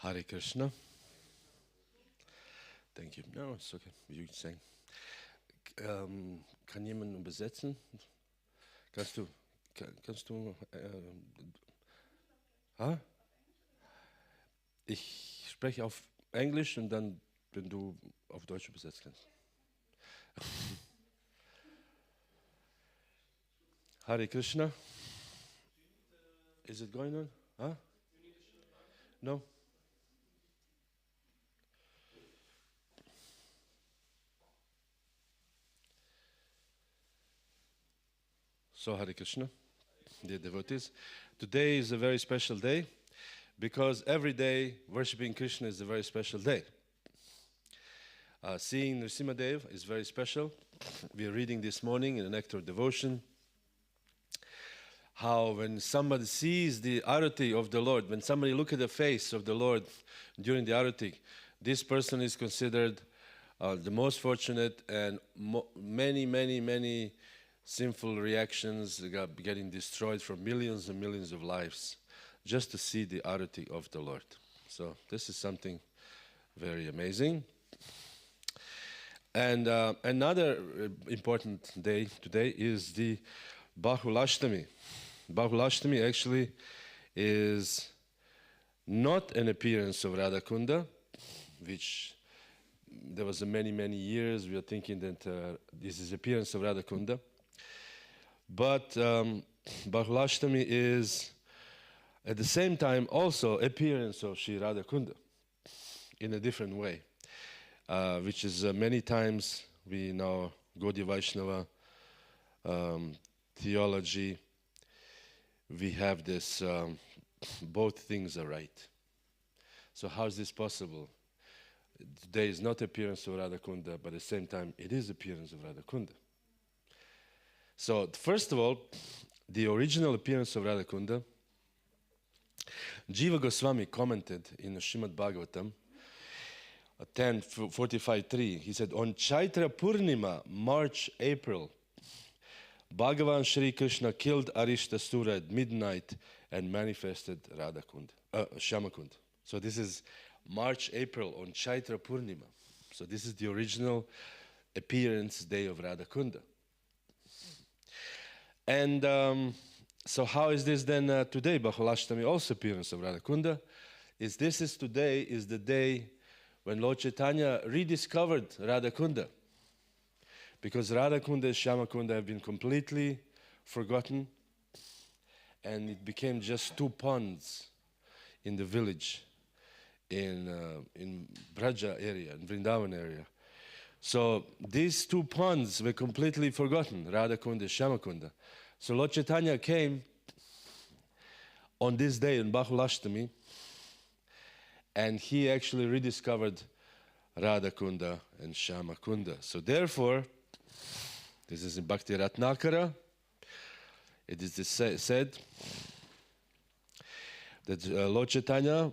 Hare Krishna. Thank you. No, it's okay. You sing. Kann jemand übersetzen? Kannst du? Ich spreche auf Englisch und dann, wenn du auf Deutsch übersetzen kannst. Hare Krishna. Is it going on? Huh? No? So, Hare Krishna, dear devotees. Today is a very special day because every day worshipping Krishna is a very special day. Seeing Nrsimhadev is very special. We are reading this morning in the Nectar of Devotion how when somebody sees the arati of the Lord, when somebody look at the face of the Lord during the arati, this person is considered the most fortunate, and many sinful reactions getting destroyed from millions and millions of lives just to see the arati of the Lord. So this is something very amazing. And another important day today is the Bahulashtami. Bahulashtami actually is not an appearance of Radha Kunda, which there was many years we are thinking that this is appearance of Radha Kunda. But Bahulashtami is at the same time also appearance of Sri Radha Kunda in a different way, which is many times we know Gaudiya Vaishnava theology, we have this, both things are right. So how is this possible? Today is not appearance of Radha Kunda, but at the same time it is appearance of Radha Kunda. So first of all, the original appearance of Radha Kunda, Jiva Goswami commented in the Srimad-Bhagavatam 10:45:3. He said, on Chaitra Purnima, March, April, Bhagavan Shri Krishna killed Arishtasura at midnight and manifested Radha Kunda, Shyama Kunda. So this is March, April on Chaitra Purnima. So this is the original appearance day of Radha Kunda. And so how is this then today? Bahulashtami also appearance of Radha Kunda. Today is the day when Lord Chaitanya rediscovered Radha Kunda. Because Radha Kunda and Shyama Kunda have been completely forgotten, and it became just two ponds in the village, in Braja area, in Vrindavan area. So these two ponds were completely forgotten, Radha Kunda and Shyama Kunda. So Lord Chaitanya came on this day in Bahulashtami, and he actually rediscovered Radha Kunda and Shyama Kunda. So therefore, this is in Bhakti Ratnakara, it is said that Lord Chaitanya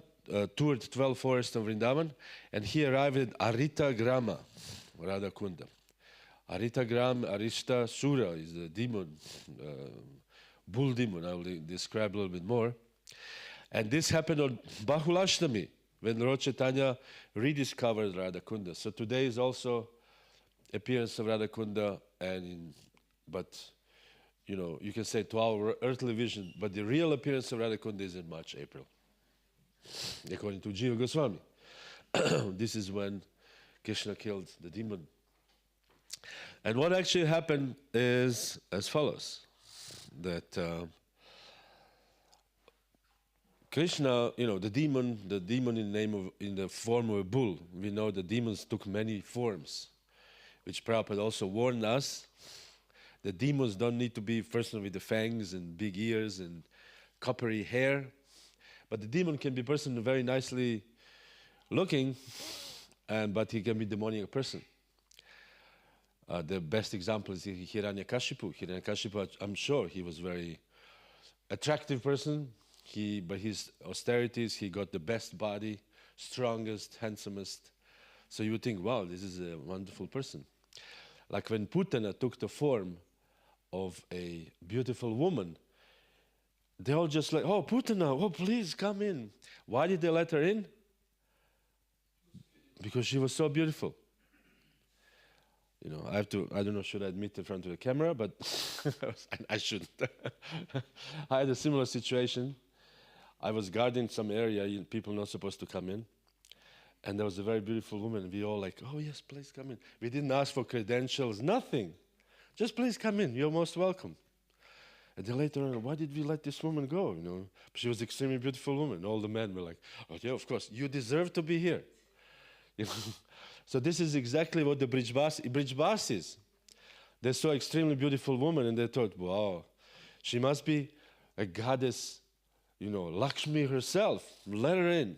toured 12 forests of Vrindavan, and he arrived at Arita Grama, Radha Kunda. Arita Gram, Arishta Sura is the demon, bull demon. I will describe a little bit more. And this happened on Bahulashtami, when Lord Chaitanya rediscovered Radha Kunda. So today is also appearance of Radha Kunda, but you know, you can say to our earthly vision, but the real appearance of Radha Kunda is in March, April, according to Jiva Goswami. This is when Krishna killed the demon. And what actually happened is as follows: that Krishna, you know, the demon in the form of a bull. We know the demons took many forms, which Prabhupada also warned us. The demons don't need to be a person with the fangs and big ears and coppery hair, but the demon can be a person very nicely looking, but he can be a demonic person. The best example is Hiranyakashipu. Hiranyakashipu, I'm sure he was a very attractive person. By his austerities, he got the best body, strongest, handsomest. So you would think, wow, this is a wonderful person. Like when Putana took the form of a beautiful woman, they all just like, oh, Putana, oh, please come in. Why did they let her in? because she was so beautiful. You know, I don't know, should I admit in front of the camera, but I shouldn't. I had a similar situation. I was guarding some area, people not supposed to come in. And there was a very beautiful woman. We all like, oh yes, please come in. We didn't ask for credentials, nothing. Just please come in, you're most welcome. And then later on, why did we let this woman go? You know, she was an extremely beautiful woman. All the men were like, oh yeah, of course, you deserve to be here. You know? So this is exactly what the Brijbas is. They saw an extremely beautiful woman and they thought, wow, she must be a goddess, you know, Lakshmi herself. Let her in.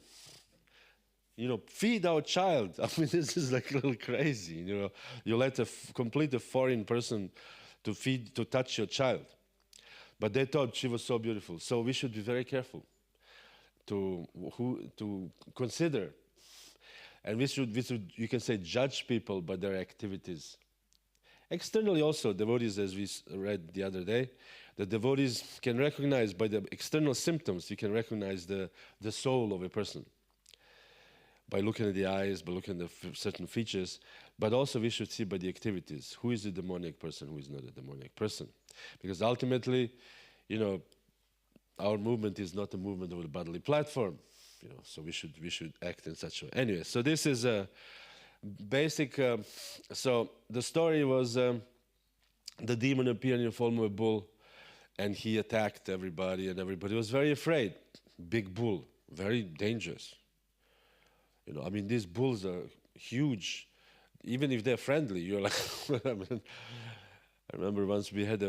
You know, feed our child. I mean, this is like a little crazy. You know, you let a complete foreign person to touch your child. But they thought she was so beautiful. So we should be very careful to consider. And we should, you can say, judge people by their activities. Externally also, devotees, as we read the other day, the devotees can recognize by the external symptoms, you can recognize the soul of a person. By looking at the eyes, by looking at the certain features, but also we should see by the activities. Who is a demoniac person, who is not a demoniac person? Because ultimately, you know, our movement is not a movement of a bodily platform. You know, so we should act in such a way. Anyway, so this is a basic. So the story was the demon appeared in the form of a bull, and he attacked everybody, and everybody was very afraid. Big bull, very dangerous. You know, I mean, these bulls are huge. Even if they're friendly, you're like. I remember once we had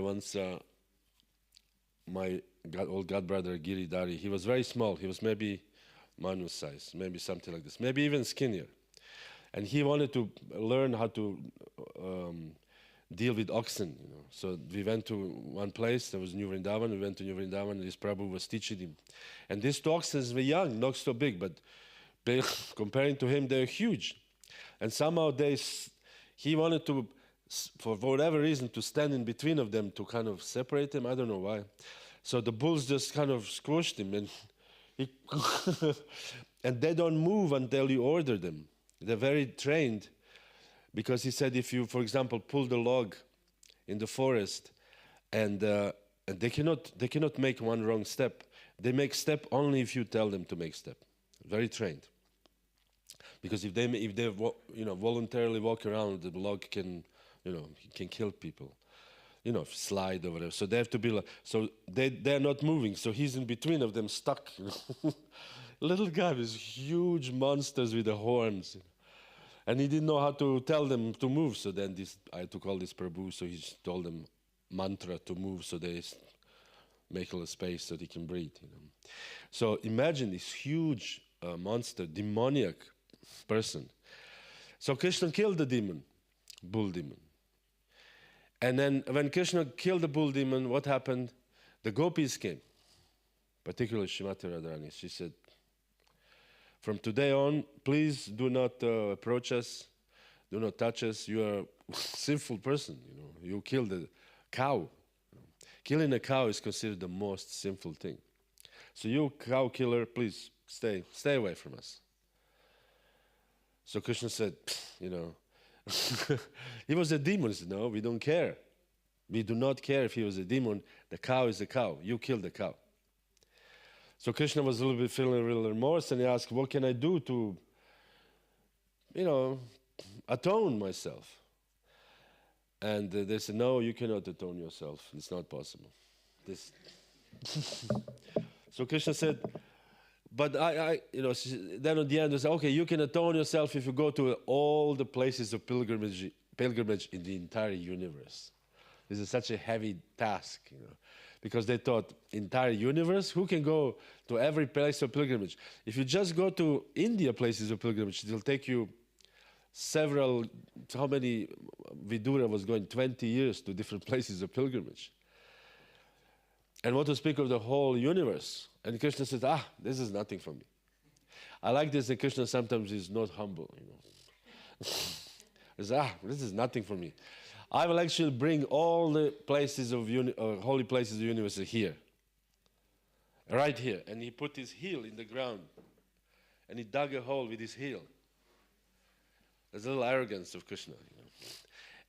my old god brother Giri Dari. He was very small. He was maybe Manu's size, maybe something like this, maybe even skinnier. And he wanted to learn how to deal with oxen, you know. So we went to one place, there was New Vrindavan, we went to New Vrindavan, and this Prabhu was teaching him. And these two oxen were young, not so big, but comparing to him, they're huge. And somehow he wanted to, for whatever reason, to stand in between of them to kind of separate them, I don't know why. So the bulls just kind of squished him, and and they don't move until you order them. They're very trained, because he said if you, for example, pull the log in the forest, and they cannot make one wrong step. They make step only if you tell them to make step. Very trained. Because if they voluntarily walk around, the log can kill people. You know, slide or whatever. So they have to be like, so they're not moving. So he's in between of them, stuck. You know? Little guy with huge monsters with the horns. And he didn't know how to tell them to move. So then I had to call this Prabhu. So he told them mantra to move. So they make a little space so they can breathe. You know? So imagine this huge monster, demoniac person. So Krishna killed the demon, bull demon. And then when Krishna killed the bull demon, what happened? The gopis came, particularly Srimati Radharani. She said, from today on, please do not approach us, do not touch us. You are a sinful person. You know, you killed a cow. Killing a cow is considered the most sinful thing. So you cow killer, please stay away from us. So Krishna said, you know, he was a demon. He said, no, we don't care. We do not care if he was a demon. The cow is a cow. You killed the cow. So Krishna was a little bit feeling a little remorse, and he asked, what can I do to, you know, atone myself? And they said, no, you cannot atone yourself. It's not possible. So Krishna said, but then at the end, they said, okay, you can atone yourself if you go to all the places of pilgrimage in the entire universe. This is such a heavy task, you know, because they thought, entire universe, who can go to every place of pilgrimage? If you just go to India places of pilgrimage, it will take you how many, Vidura was going 20 years to different places of pilgrimage. And what to speak of the whole universe? And Krishna says, this is nothing for me. I like this that Krishna sometimes is not humble, you know. He says, this is nothing for me. I will actually bring all the places of holy places of the universe here. Right here. And he put his heel in the ground. And he dug a hole with his heel. There's a little arrogance of Krishna.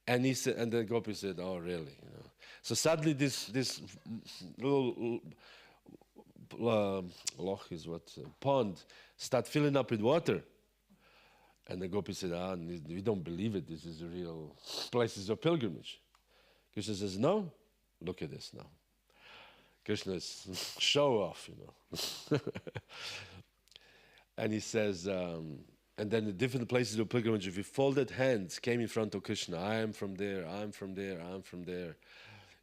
And he said, and the gopi said, "Oh, really?" So suddenly this little loch is what pond start filling up with water. And the gopi said, "We don't believe it. This is a real places of pilgrimage." Krishna says, "No, look at this now." Krishna is show off, And he says, and then the different places of pilgrimage, if you folded hands came in front of Krishna, "I am from there, I'm from there, I'm from there,"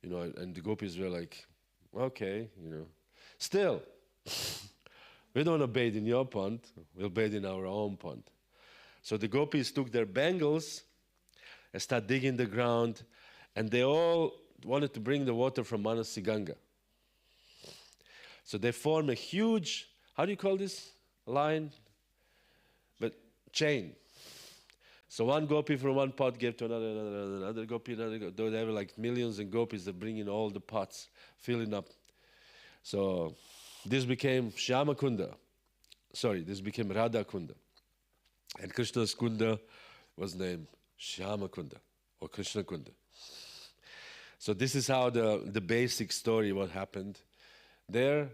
and the gopis were like, "Okay, Still, we don't want to bathe in your pond, we'll bathe in our own pond." So the gopis took their bangles and started digging the ground, and they all wanted to bring the water from Manasi Ganga. So they form a huge, how do you call this line? But chain. So one gopi from one pot gave to another gopi, another gopi. There were like millions of gopis that bring in all the pots, filling up. So this became Shyama Kunda. This became Radha Kunda. And Krishna's Kunda was named Shyama Kunda or Krishna Kunda. So this is how the basic story, what happened there.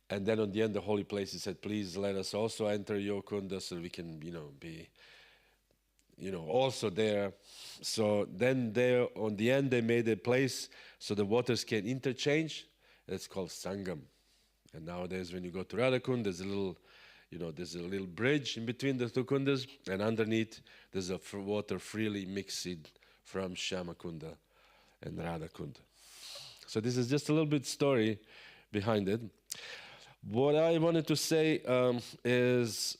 And then on the end, the holy places said, "Please let us also enter your Kunda so we can, be, also there." So then there, on the end, they made a place so the waters can interchange. It's called Sangam. And nowadays, when you go to Radha Kunda, there's a little bridge in between the two kundas, and underneath there's a water freely mixed from Shyama Kunda and Radha Kunda. So this is just a little bit story behind it. What I wanted to say is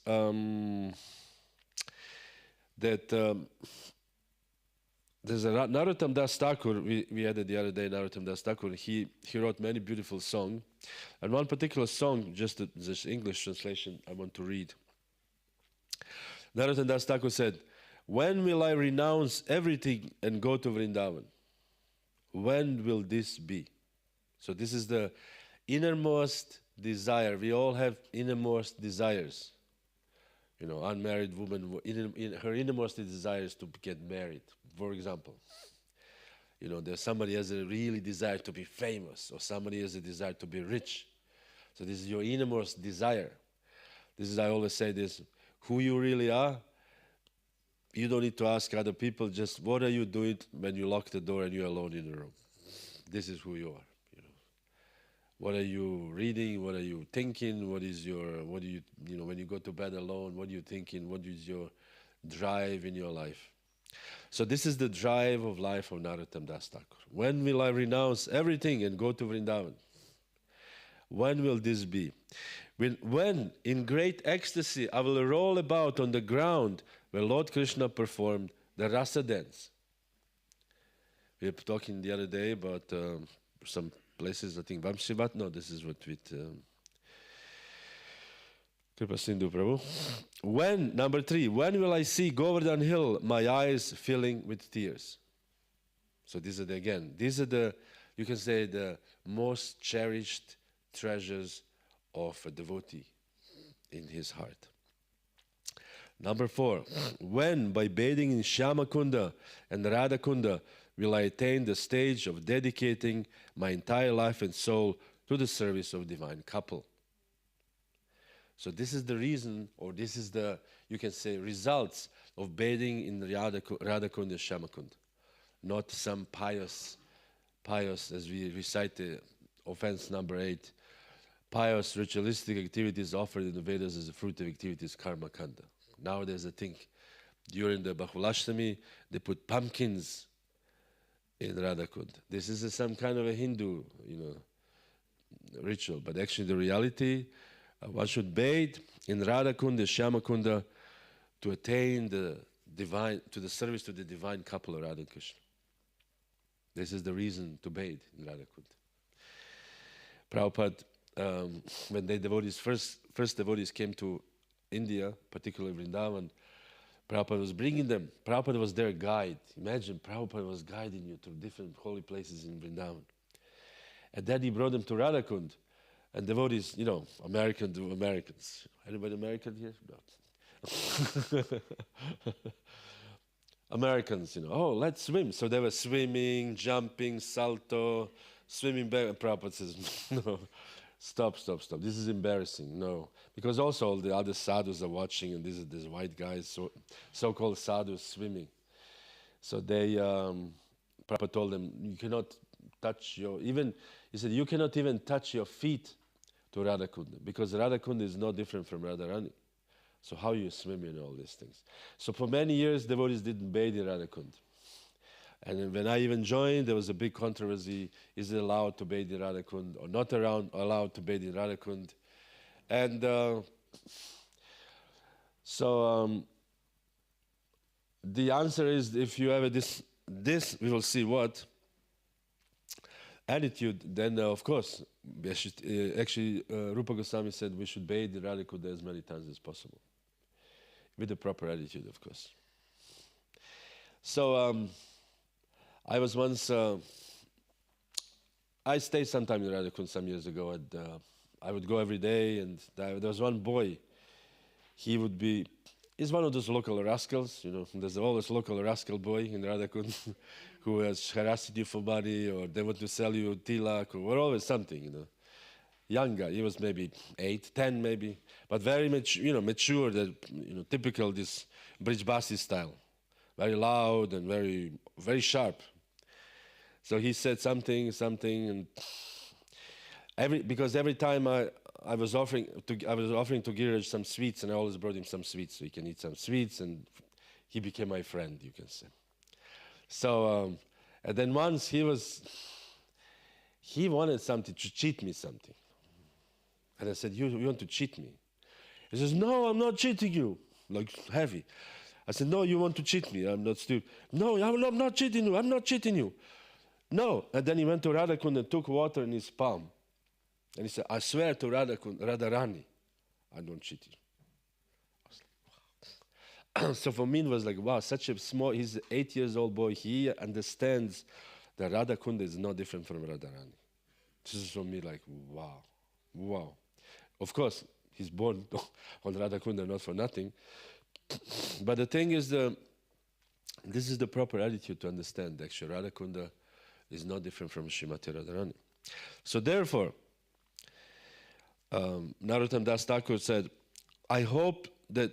that there's a Narottam Das Thakur, we had it the other day, Narottam Das Thakur, he wrote many beautiful songs. And one particular song, just this English translation, I want to read. Narottam Das Thakur said, "When will I renounce everything and go to Vrindavan? When will this be?" So this is the innermost desire. We all have innermost desires. Unmarried woman, her innermost desire is to get married, for example. There's somebody has a really desire to be famous, or somebody has a desire to be rich. So this is your innermost desire. This is, I always say this, who you really are, you don't need to ask other people, just what are you doing when you lock the door and you're alone in the room? This is who you are. What are you reading? What are you thinking? What do you, when you go to bed alone, what are you thinking? What is your drive in your life? So this is the drive of life of Narottam Das Thakur. When will I renounce everything and go to Vrindavan? When will this be? When in great ecstasy I will roll about on the ground where Lord Krishna performed the rasa dance. We were talking the other day about some places, I think Vamshivat. No, this is what with Kripa Sindhu Prabhu. When, number 3, when will I see Govardhan Hill, my eyes filling with tears? So these are the, you can say, the most cherished treasures of a devotee in his heart. Number 4, when by bathing in Shyama Kunda and Radha Kunda will I attain the stage of dedicating my entire life and soul to the service of divine couple. So this is the reason, or this is the, you can say, results of bathing in Radha Kunda and Shyama Kunda. Not some pious, as we recite the offense number 8, pious ritualistic activities offered in the Vedas as a fruit of activities, karma kanda. Nowadays, I think, during the Bahulashtami, they put pumpkins in Radha Kunda. This is some kind of a Hindu, ritual. But actually, the reality, one should bathe in Radha Kunda, Shyama Kunda, to attain the divine, to the service to the divine couple of Radha and Krishna. This is the reason to bathe in Radha Kunda. Prabhupada, when the devotees, first devotees came to India, particularly Vrindavan, Prabhupada was bringing them. Prabhupada was their guide. Imagine, Prabhupada was guiding you to different holy places in Vrindavan. And then he brought them to Radha Kunda. And devotees, American to Americans. Anybody American here? No. Americans, oh, let's swim. So they were swimming, jumping, salto, swimming back. And Prabhupada says, no, stop. This is embarrassing. No. Because also all the other sadhus are watching, and these white guys, so-called sadhus, swimming. So Prabhupada told them, you cannot touch he said, you cannot even touch your feet to Radha Kunda, because Radha Kunda is no different from Radharani. So how you swim in all these things? So for many years, devotees didn't bathe in Radha Kunda. And then when I even joined, there was a big controversy. Is it allowed to bathe in Radha Kunda or not allowed to bathe in Radha Kunda? And the answer is, if you have this, we will see what attitude, then of course, Rupa Goswami said we should bathe in Radha Kunda as many times as possible. With the proper attitude, of course. So I was once, I stayed sometime in Radha Kunda some years ago, and I would go every day, and there was one boy, he's one of those local rascals, there's always local rascal boy in Radha Kunda who has harassed you for money, or they want to sell you tilak, or always something, Young guy, he was maybe 8, 10 maybe, but very mature, that typical this Brijbasi style, very loud and very, very sharp. So he said something, and because every time I was offering to Giriraj some sweets, and I always brought him some sweets so he can eat some sweets, and he became my friend, you can say. So and then once he wanted something to cheat me something. And I said, you want to cheat me? He says, no, I'm not cheating you. Like heavy. I said, no, you want to cheat me. I'm not stupid. No, I'm not cheating you. I'm not cheating you. No. And then he went to Radha Kunda and took water in his palm. And he said, I swear to Radharani, I don't cheat you. I was like, wow. So for me it was like, wow, such a small, he's an 8 years old boy. He understands that Radha Kunda is no different from Radharani. This is for me like, wow. Wow. Of course, he's born on Radha Kunda, not for nothing. But the thing is, this is the proper attitude to understand. Actually, Radha Kunda is not different from Srimati Radharani. So therefore, Narottam Das Thakur said, I hope that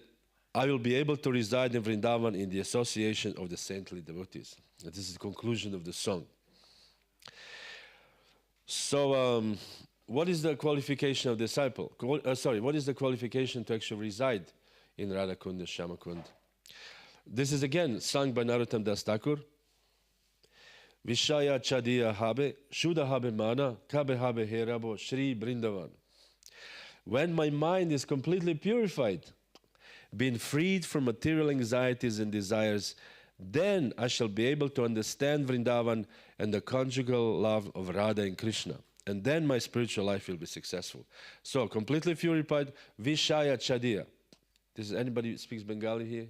I will be able to reside in Vrindavan in the association of the saintly devotees. And this is the conclusion of the song. So, what is the qualification of disciple? What is the qualification to actually reside in Radha Kunda, Shyama Kunda? This is again sung by Narottam Das Thakur. Vishaya chadiya habe, shuddha habe mana, kabe habe herabo, Shri Brindavan. When my mind is completely purified, being freed from material anxieties and desires, then I shall be able to understand Vrindavan and the conjugal love of Radha and Krishna. And then my spiritual life will be successful. So, completely purified, Vishaya Chadiya. This is anybody who speaks Bengali here?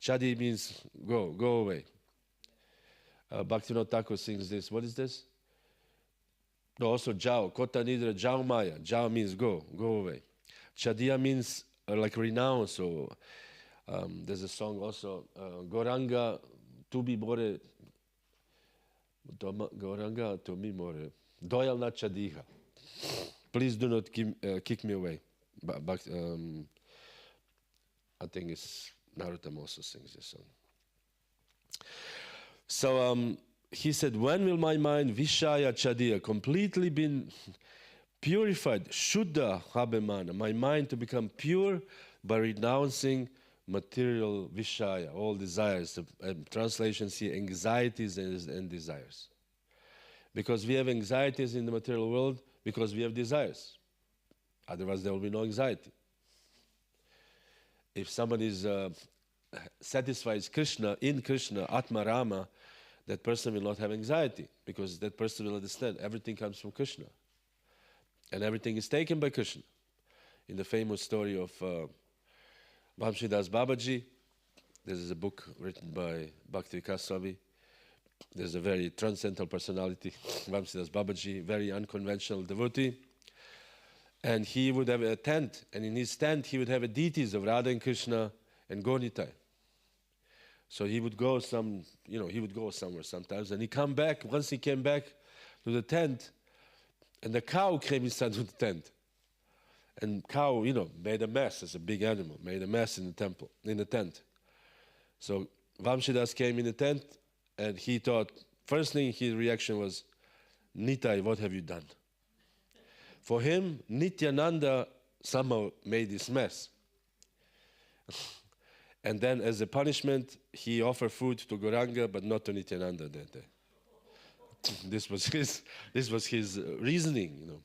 Chadi means go away. Bhaktivinoda Thakur sings this. What is this? No, also Jao. Kota Nidra Jao Maya. Jao means go away. Chadiya means like renounce. So, there's a song also, Goranga Tubi More. Goranga Tumi More. Doyal na Chadiha. Please do not kick me away. But I think it's Narottam also sings this song. So he said, when will my mind, Vishaya Chadiya, completely been purified, Shuddha Habemana, my mind to become pure by renouncing material Vishaya, all desires. The translations here, anxieties and desires. Because we have anxieties in the material world because we have desires. Otherwise, there will be no anxiety. If someone is satisfies Krishna, in Krishna, Atma Rama, that person will not have anxiety because that person will understand everything comes from Krishna. And everything is taken by Krishna. In the famous story of Vamshidas Babaji, this is a book written by Bhakti Vikas Swami. There's a very transcendental personality, Vamshidas Babaji, very unconventional devotee. And he would have a tent, and in his tent he would have deities of Radha and Krishna and Gonitai. So he would go he would go somewhere sometimes, and he come back. Once he came back to the tent, and the cow came inside the tent. And cow, made a mess as a big animal, made a mess in the tent. So Vamshidas came in the tent, and he thought, first thing his reaction was, Nitai, what have you done? For him, Nityananda somehow made this mess. And then as a punishment, he offered food to Gauranga, but not to Nityananda that day. This was his reasoning,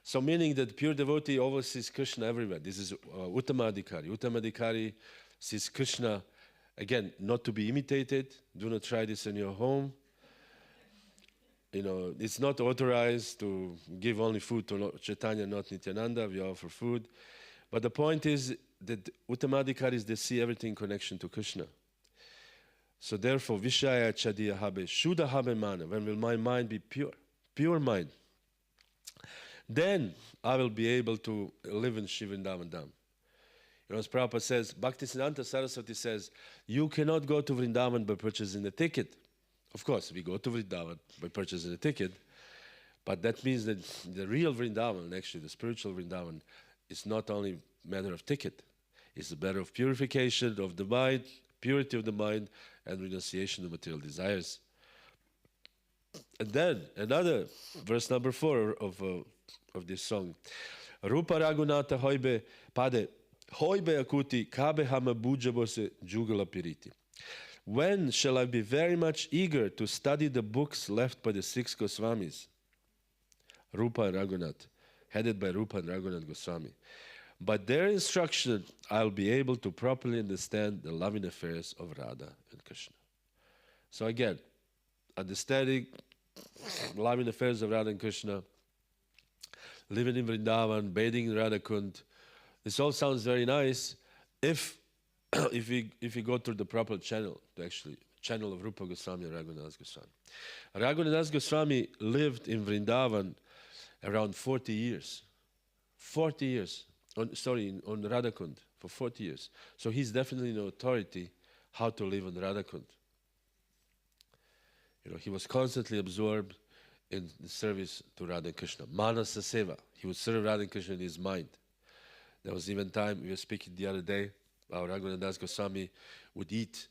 So meaning that pure devotee always sees Krishna everywhere. This is Uttamadhikari. Uttamadhikari sees Krishna, again, not to be imitated. Do not try this in your home. It's not authorized to give only food to Lord Chaitanya, not Nityananda. We offer food. But the point is that Uttamadhikaris, they see everything in connection to Krishna. So therefore, Vishaya Chadiya Habe, Shuddha Habe Mana, when will my mind be pure mind? Then I will be able to live in Vrindavan Dham. As Prabhupada says, Bhaktisiddhanta Saraswati says, you cannot go to Vrindavan by purchasing a ticket. Of course, we go to Vrindavan by purchasing a ticket, but that means that the real Vrindavan, actually the spiritual Vrindavan, is not only a matter of ticket. It's a matter of purification of the mind, purity of the mind, and renunciation of material desires. And then another verse number 4 of this song. Rupa Raghunatha hoibe pade hoibe akuti kabe hama bujabose jugala piriti. When shall I be very much eager to study the books left by the 6 Goswamis? Rupa and Raghunath, headed by Rupa and Raghunath Goswami. By their instruction, I'll be able to properly understand the loving affairs of Radha and Krishna. So again, understanding loving affairs of Radha and Krishna, living in Vrindavan, bathing in Radha Kunda, this all sounds very nice if we go through the proper channel, channel of Rupa Goswami and Raghunath Goswami. Raghunath Goswami lived in Vrindavan around 40 years. 40 years. On Radha Kunda for 40 years. So he's definitely an authority how to live on Radha Kunda. He was constantly absorbed in the service to Radha Krishna. Manasa Seva. He would serve Radha Krishna in his mind. There was even time, we were speaking the other day, our Raghunath Goswami would eat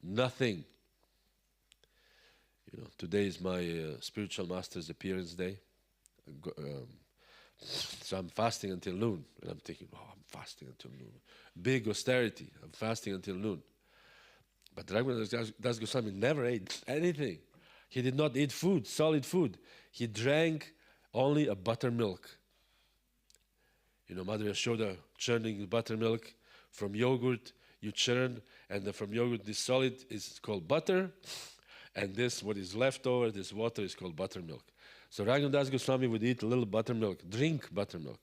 nothing. Today is my spiritual master's appearance day. So I'm fasting until noon. And I'm thinking, I'm fasting until noon. Big austerity. I'm fasting until noon. But Raghunath Goswami never ate anything. He did not eat food, solid food. He drank only a buttermilk. Mother Yashoda churning buttermilk. From yogurt, you churn, and from yogurt, this solid is called butter, and this, what is left over, this water is called buttermilk. So Raghunath Goswami would eat a little buttermilk, drink buttermilk,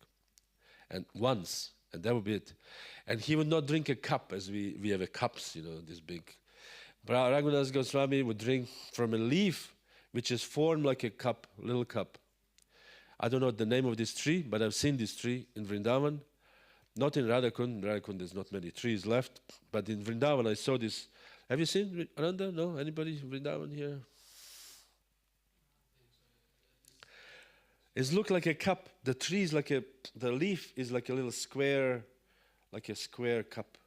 and once, and that would be it. And he would not drink a cup, as we have a cups, this big. Raghunath Goswami would drink from a leaf, which is formed like a cup, little cup. I don't know the name of this tree, but I've seen this tree in Vrindavan. Not in Radha Kunda. In Radha Kunda, there's not many trees left. But in Vrindavan, I saw this. Have you seen Ananda? No? Anybody in Vrindavan here? It looks like a cup. The tree is the leaf is like a little square, like a square cup.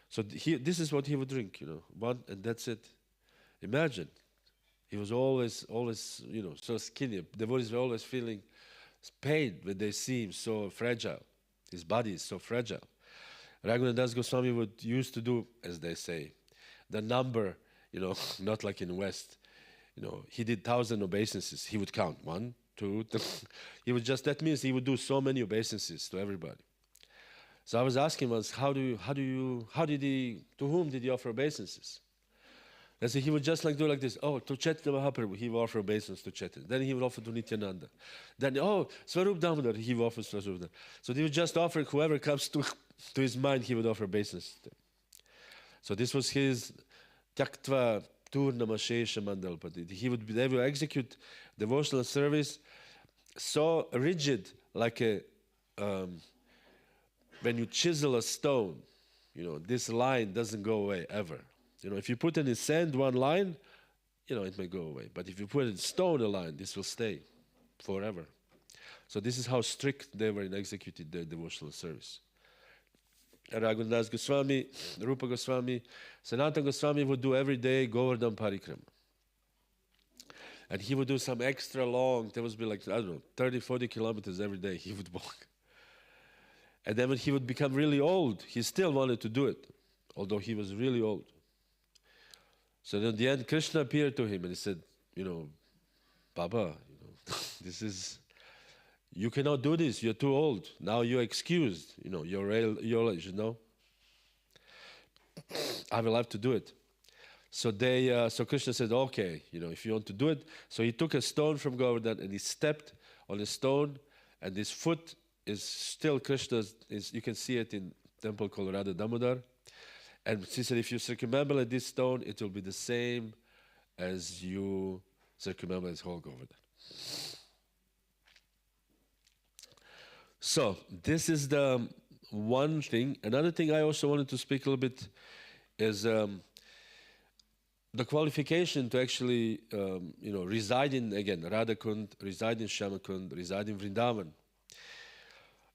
So this is what he would drink, one, and that's it. Imagine. He was always, so skinny. Devotees were always feeling pain when they see him so fragile. His body is so fragile. Raghunath Goswami used to do, as they say, the number, not like in West. He did 1,000 obeisances. He would count 1, 2, 3. That means he would do so many obeisances to everybody. So I was asking once, to whom did he offer obeisances? And so he would just do like this. Oh, to Chaitanya Mahaprabhu, he would offer obeisance to Chaitanya. Then he would offer to Nityananda. Then, Swarup Damodara, he would offer Swarup Damodara. So he would just offer, whoever comes to his mind, he would offer obeisance to. So this was his Tyaktva Turnamashesha Mandalpati. They would execute devotional service so rigid, like when you chisel a stone. this line doesn't go away ever. If you put it in sand, one line, it may go away. But if you put it in stone, a line, this will stay forever. So this is how strict they were in executing their devotional service. Raghunath Goswami, Rupa Goswami, Sanatana Goswami would do every day Govardhan Parikrama. And he would do some extra long, there would be 30, 40 kilometers every day he would walk. And then when he would become really old, he still wanted to do it, although he was really old. So in the end, Krishna appeared to him and he said, Baba, this is, you cannot do this, you're too old. Now you're excused, your age, I will have to do it. So so Krishna said, okay, if you want to do it. So he took a stone from Govardhan and he stepped on a stone, and his foot is still Krishna's. You can see it in a temple called Radha Damodara. And he said, if you circumambulate this stone, it will be the same as you circumambulate whole Govardhan. So this is the one thing. Another thing I also wanted to speak a little bit is the qualification to actually, reside in, again, Radha Kunda, reside in Shama Kunda, reside in Vrindavan.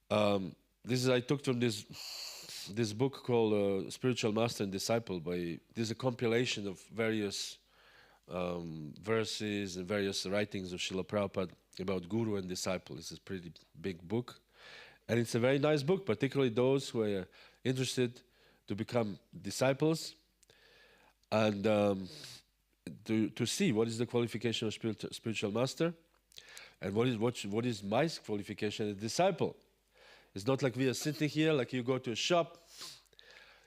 I took from this book called Spiritual Master and Disciple. This is a compilation of various verses and various writings of Srila Prabhupada about Guru and Disciple. It's a pretty big book. And it's a very nice book, particularly those who are interested to become disciples and to see what is the qualification of spiritual master and what is my qualification as disciple. It's not like we are sitting here, like you go to a shop,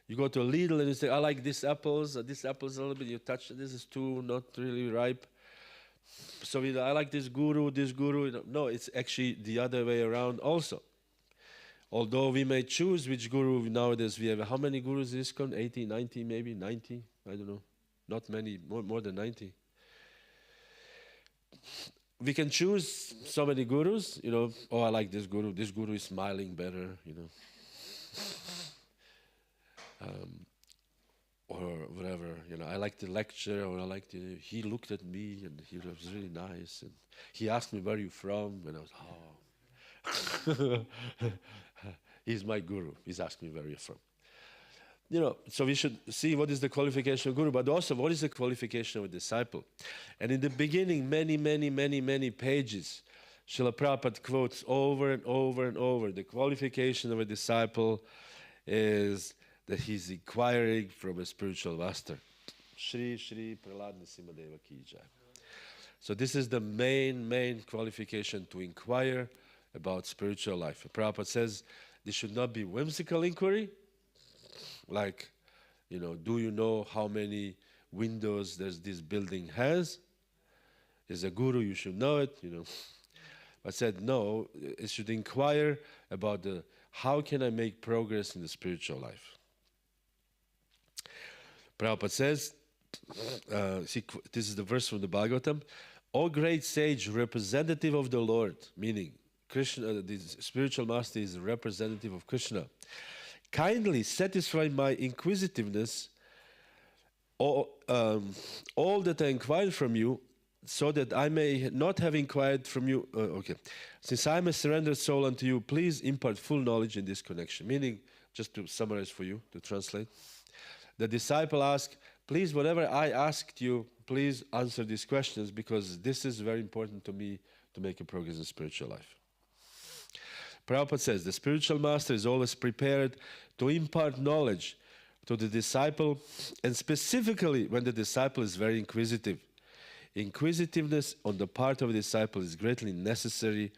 you go to a Lidl and you say, I like these apples a little bit, you touch, this is too not really ripe. So I like this guru. No, it's actually the other way around also. Although we may choose which guru, nowadays we have, how many gurus is ISKCON? 80, 90 maybe, 90, I don't know. Not many, more than 90. We can choose so many gurus, I like this guru is smiling better, or whatever, I like the lecture, or I like he looked at me and he was really nice, and he asked me where are you from, and I was, he's my guru, he's asking me where you're from. So we should see what is the qualification of guru, but also what is the qualification of a disciple. And in the beginning, many pages, Srila Prabhupada quotes over and over, the qualification of a disciple is that he's inquiring from a spiritual master. Shri Prahlad Nrsimhadeva Ki Jaya. So this is the main qualification, to inquire about spiritual life. Prabhupada says this should not be whimsical inquiry, like, do you know how many windows this building has? As a guru, you should know it, But said, no, it should inquire about how can I make progress in the spiritual life? Prabhupada says, this is the verse from the Bhagavatam, O great sage, representative of the Lord, meaning Krishna, the spiritual master is a representative of Krishna. Kindly satisfy my inquisitiveness, all that I inquired from you, so that I may not have inquired from you. Since I am a surrendered soul unto you, please impart full knowledge in this connection. Meaning, just to summarize for you, to translate, the disciple asked, please, whatever I asked you, please answer these questions, because this is very important to me to make a progress in spiritual life. Prabhupada says, the spiritual master is always prepared to impart knowledge to the disciple, and specifically when the disciple is very inquisitive. Inquisitiveness on the part of a disciple is greatly necessary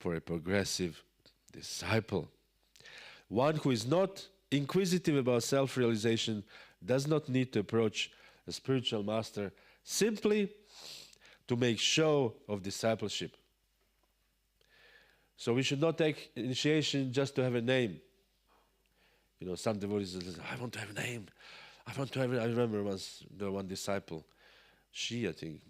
for a progressive disciple. One who is not inquisitive about self-realization does not need to approach a spiritual master simply to make show of discipleship. So we should not take initiation just to have a name. Some devotees say, I want to have a name. I remember once the one disciple, I think,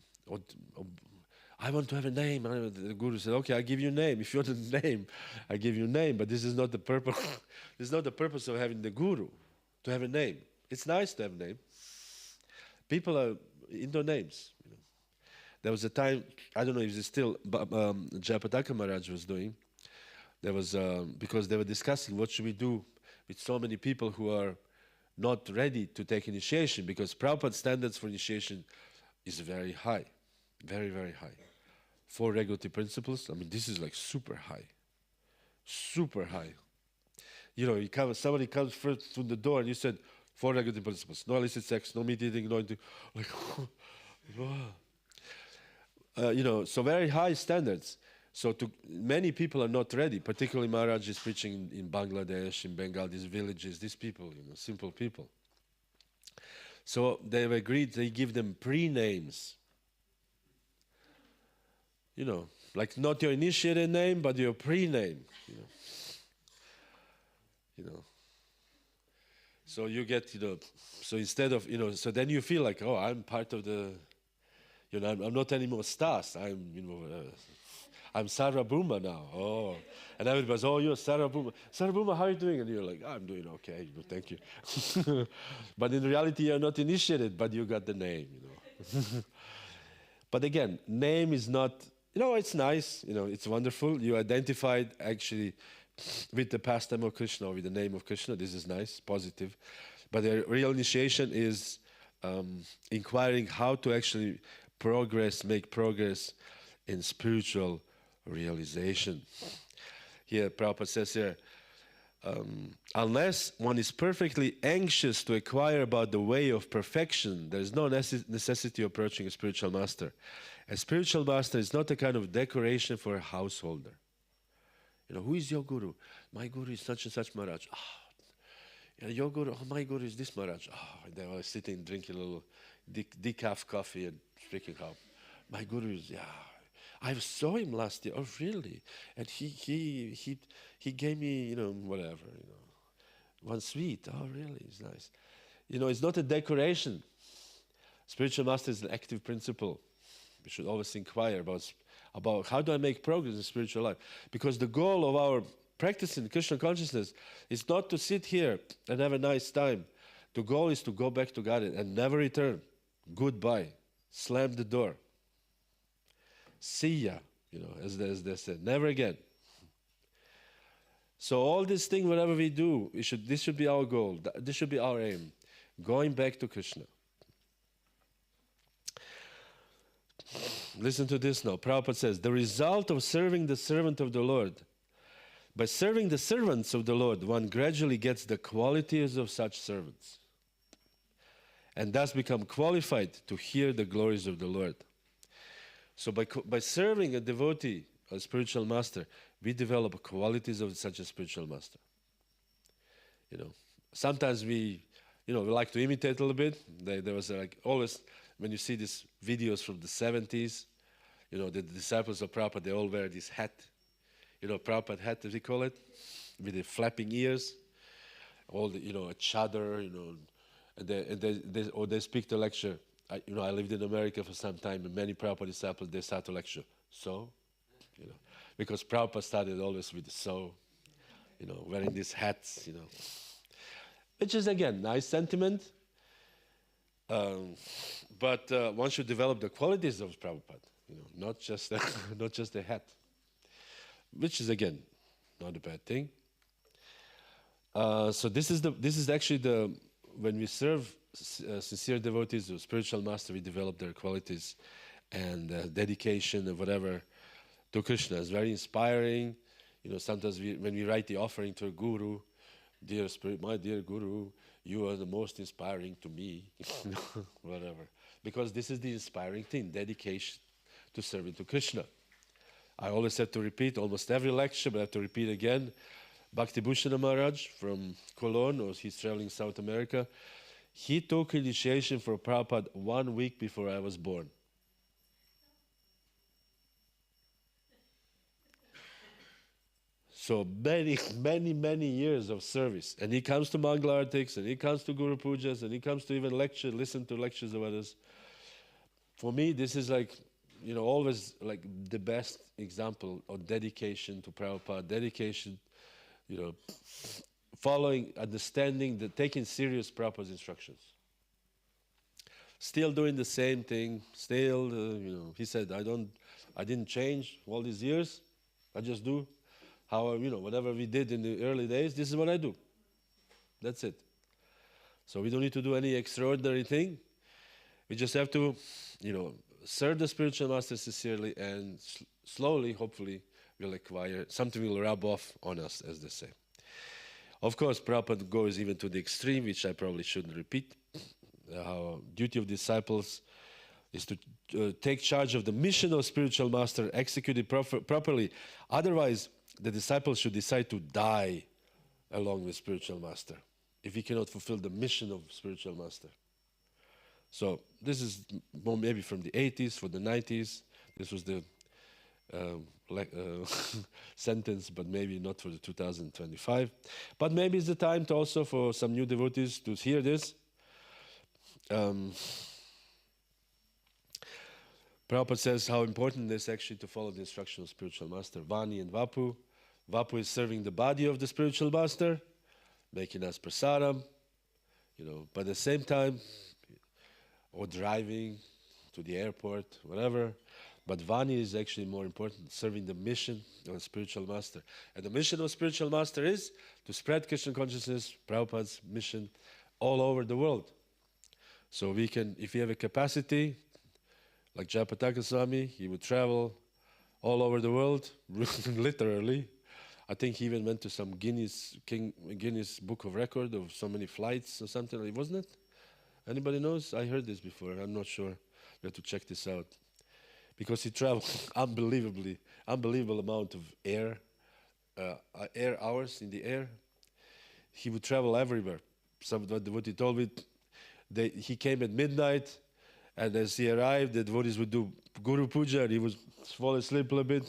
I want to have a name. And the guru said, okay, I give you a name. If you want a name, I give you a name. But this is not the purpose. This is not the purpose of having the guru. to have a name. It's nice to have a name. People are into names. There was a time, I don't know if it's still, Jayapataka Maharaj was doing. There was, because they were discussing what should we do with so many people who are not ready to take initiation, because Prabhupada's standards for initiation is very high, very, very high. 4 regulative principles, I mean, this is like super high, super high. You know, somebody comes first through the door and you said, 4 regulative principles, no illicit sex, no meat eating, no anything, like, you know, so very high standards. So many people are not ready, particularly Maharaj is preaching in Bangladesh, in Bengal, these villages, these people, you know, simple people. So they've agreed, they give them pre-names. You know, like not your initiated name, but your pre-name, you know. So you get, you know, so instead of, you know, so then you feel like, oh, I'm part of the, you know, I'm not anymore Stas, I'm, you know, I'm Sarvabhuma now. Oh, and everybody's, oh, you're Sarvabhuma. Sarvabhuma, how are you doing? And you're like, oh, I'm doing okay, you know, thank you. But in reality, you're not initiated, but you got the name, you know. But again, name is not, you know, it's nice, you know, it's wonderful. You identified actually with the pastime of Krishna, or with the name of Krishna. This is nice, positive. But the real initiation is inquiring how to actually make progress in spiritual realization. Here, Prabhupada says here, unless one is perfectly anxious to acquire about the way of perfection, there is no necessity of approaching a spiritual master. A spiritual master is not a kind of decoration for a householder. You know, who is your guru? My guru is such and such Maharaj. Oh, your guru, oh, my guru is this Maharaj. Oh, they were sitting drinking a little decaf coffee and speaking how. My guru is, yeah. I saw him last year. Oh, really? And he gave me, you know, whatever, you know, one sweet. Oh, really? It's nice. You know, it's not a decoration. Spiritual master is an active principle. We should always inquire about how do I make progress in spiritual life. Because the goal of our practice in Krishna consciousness is not to sit here and have a nice time. The goal is to go back to God and never return. Goodbye. Slam the door. See ya, you know, as they said, never again. So all these things, whatever we do, this should be our goal. This should be our aim. Going back to Krishna. Listen to this now. Prabhupada says, the result of serving the servant of the Lord. By serving the servants of the Lord, one gradually gets the qualities of such servants, and thus become qualified to hear the glories of the Lord. So by serving a devotee, a spiritual master, we develop qualities of such a spiritual master. You know, sometimes we like to imitate a little bit. There was like always, when you see these videos from the 70s, you know, the disciples of Prabhupada, they all wear this hat. You know, Prabhupada hat, as we call it, with the flapping ears, all the, you know, a chadar, you know, and they speak the lecture. I lived in America for some time, and many Prabhupada disciples, they start to lecture. So, you know, because Prabhupada started always with the so, you know, wearing these hats, you know, which is, again, nice sentiment. But one should develop the qualities of Prabhupada, you know, not just the hat, which is, again, not a bad thing. So this is actually when we serve sincere devotees or spiritual master, we develop their qualities and dedication and whatever to Krishna. It's very inspiring. You know, sometimes when we write the offering to a guru, dear spirit, my dear guru, you are the most inspiring to me, whatever. Because this is the inspiring thing, dedication to serving to Krishna. I always have to repeat almost every lecture, but I have to repeat again. Bhakti Bhushana Maharaj from Cologne, or he's traveling South America, he took initiation for Prabhupada 1 week before I was born. So many years of service. And he comes to Mangala Artics, and he comes to Guru Pujas, and he comes to even listen to lectures of others. For me, this is like, you know, always like the best example of dedication to Prabhupada, dedication, you know, following, understanding, taking serious Prabhupada's instructions. Still doing the same thing, still, he said, I didn't change all these years, I just do how, whatever we did in the early days, this is what I do. That's it. So we don't need to do any extraordinary thing. We just have to, serve the spiritual master sincerely, and slowly, hopefully, we'll acquire, something will rub off on us, as they say. Of course, Prabhupada goes even to the extreme, which I probably shouldn't repeat. How duty of disciples is to take charge of the mission of spiritual master, execute it properly. Otherwise, the disciples should decide to die along with spiritual master if he cannot fulfill the mission of spiritual master. So this is more maybe from the 80s, for the 90s. This was the sentence, but maybe not for the 2025. But maybe it's the time to also for some new devotees to hear this. Prabhupada says how important it is actually to follow the instruction of spiritual master, Vani and Vapu. Vapu is serving the body of the spiritual master, making us prasadam, but at the same time, or driving to the airport, whatever. But Vani is actually more important, serving the mission of the spiritual master. And the mission of spiritual master is to spread Krishna consciousness, Prabhupada's mission, all over the world. So we can, if we have a capacity, like Jayapataka Swami, he would travel all over the world, literally. I think he even went to some Guinness Book of Record of so many flights or something, wasn't it? Anybody knows? I heard this before. I'm not sure. We have to check this out. Because he traveled unbelievable amount of air hours in the air. He would travel everywhere. What he told me, he came at midnight, and as he arrived, the devotees would do Guru Puja, and he would fall asleep a little bit,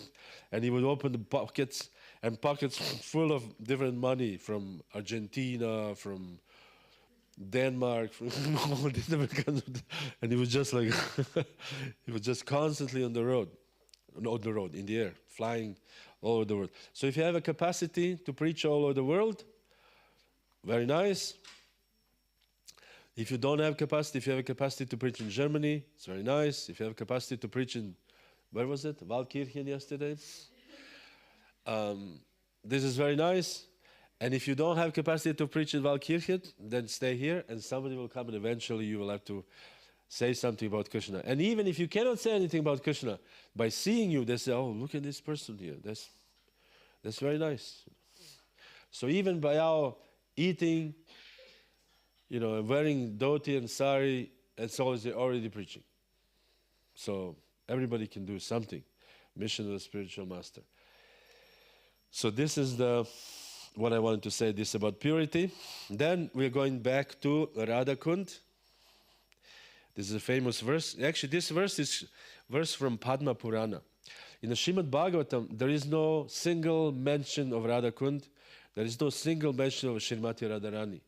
and he would open the pockets full of different money from Argentina, from Denmark, from all these different kinds of, and he was just like, he was just constantly on the road, in the air, flying all over the world. So if you have a capacity to preach all over the world, very nice. If you don't have capacity, if you have a capacity to preach in Germany, it's very nice. If you have capacity to preach in, where was it? Waldkirchen yesterday. This is very nice. And if you don't have capacity to preach in Waldkirchen, then stay here and somebody will come and eventually you will have to say something about Krishna. And even if you cannot say anything about Krishna, by seeing you, they say, oh, look at this person here. That's very nice. So even by our eating, wearing dhoti and sari, it's already preaching. So everybody can do something. Mission of the spiritual master. So this is what I wanted to say this about purity. Then we're going back to Radha Kunda. This is a famous verse. Actually, this verse is verse from Padma Purana. In the Srimad-Bhagavatam, there is no single mention of Radha Kunda. There is no single mention of Srimati Radharani.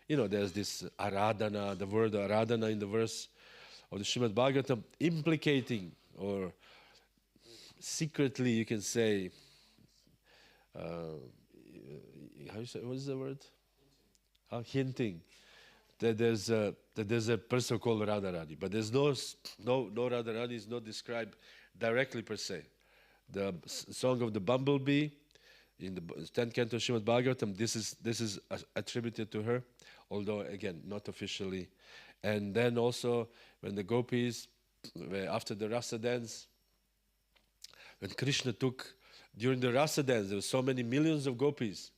There's this Aradhana, the word Aradhana in the verse of the Srimad-Bhagavatam, implicating or secretly, you can say, how you say? What is the word? Hinting that there's a person called Radharani, but there's no Radharani is not described directly per se. The song of the bumblebee in the 10th canto of Srimad-Bhagavatam, this is attributed to her, although again not officially. And then also when the gopis, after the rasa dance, when Krishna took during the rasa dance, there were so many millions of gopis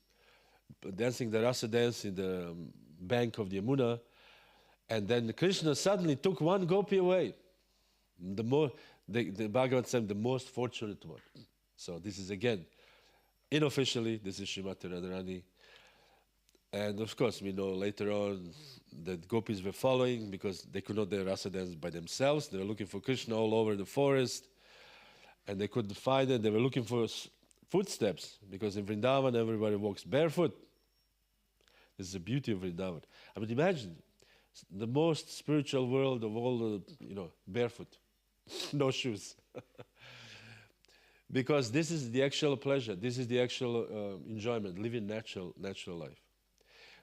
dancing the rasa dance in the bank of the Yamuna, and then Krishna suddenly took one gopi away. The Bhagavad said the most fortunate one. So this is again, unofficially, this is Srimati Radharani. And of course, we know later on that gopis were following because they could not do rasa dance by themselves. They were looking for Krishna all over the forest, and they couldn't find it. They were looking for footsteps because in Vrindavan everybody walks barefoot. This is the beauty of Vrindavan. I mean, imagine the most spiritual world of all the, barefoot, no shoes. Because this is the actual pleasure. This is the actual enjoyment, living natural life.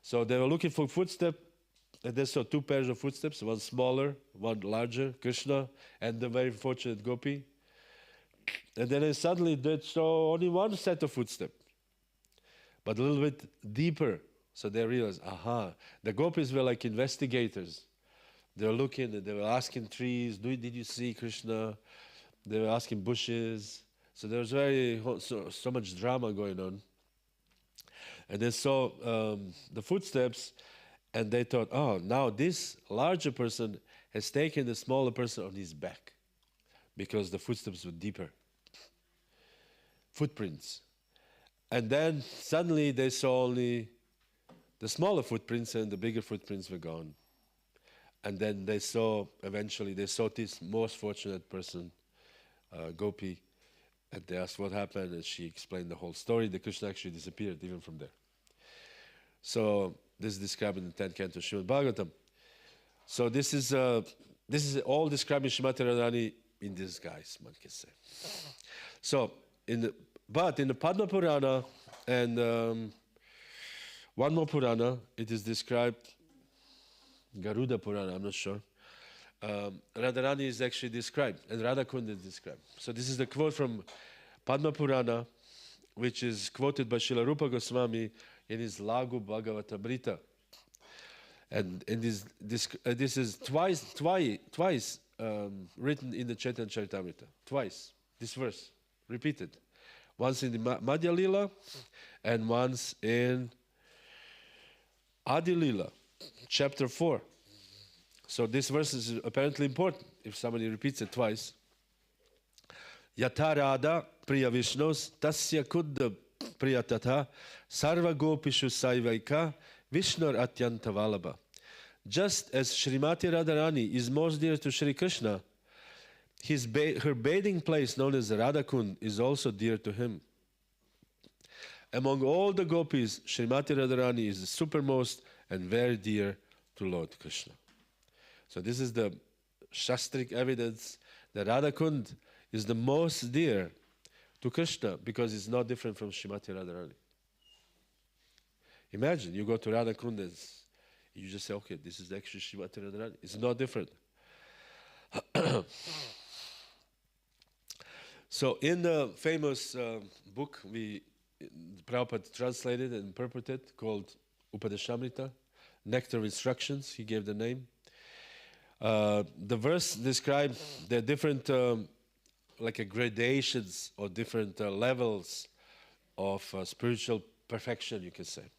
So they were looking for footsteps, and they saw two pairs of footsteps, one smaller, one larger, Krishna, and the very fortunate gopi. And then suddenly they saw only one set of footsteps, but a little bit deeper. So they realized, aha, the gopis were like investigators. They were looking, and they were asking trees, did you see Krishna? They were asking bushes. So there was so much drama going on. And they saw the footsteps, and they thought, oh, now this larger person has taken the smaller person on his back because the footsteps were deeper. Footprints. And then suddenly they saw only the smaller footprints, and the bigger footprints were gone. And then eventually they saw this most fortunate person, Gopi, and they asked what happened, and she explained the whole story. The Krishna actually disappeared even from there. So this is described in the 10th canto of Srimad-Bhagavatam. So this is all describing Srimati Radharani in disguise, one can say. So, but in the Padma Purana and one more Purana, it is described, Garuda Purana, I'm not sure. Radharani is actually described, and Radha Kunda is described. So this is the quote from Padma Purana, which is quoted by Srila Rupa Goswami in his Lagu Bhagavatamrita. And this is twice written in the Chaitanya Charitamrita. Twice, this verse, repeated. Once in the Madhya Lila, and once in Adi Lila, chapter 4. So this verse is apparently important if somebody repeats it twice. Yata Radha Priya Vishnos Tasya Kudda Priya Tatha Sarva Gopishu Saivaika Vishnur Atyanta Valabha. Just as Srimati Radharani is most dear to Sri Krishna, her bathing place known as Radha Kunda is also dear to him. Among all the gopis, Srimati Radharani is the supermost and very dear to Lord Krishna. So this is the Shastric evidence that Radha Kunda is the most dear to Krishna because it's not different from Srimati Radharani. Imagine, you go to Radha Kunda, you just say, okay, this is actually Srimati Radharani. It's not different. So in the famous book Prabhupada translated and interpreted called Upadeshamrita, Nectar of Instructions, he gave the name. The verse describes the different gradations or different levels of spiritual perfection, you can say.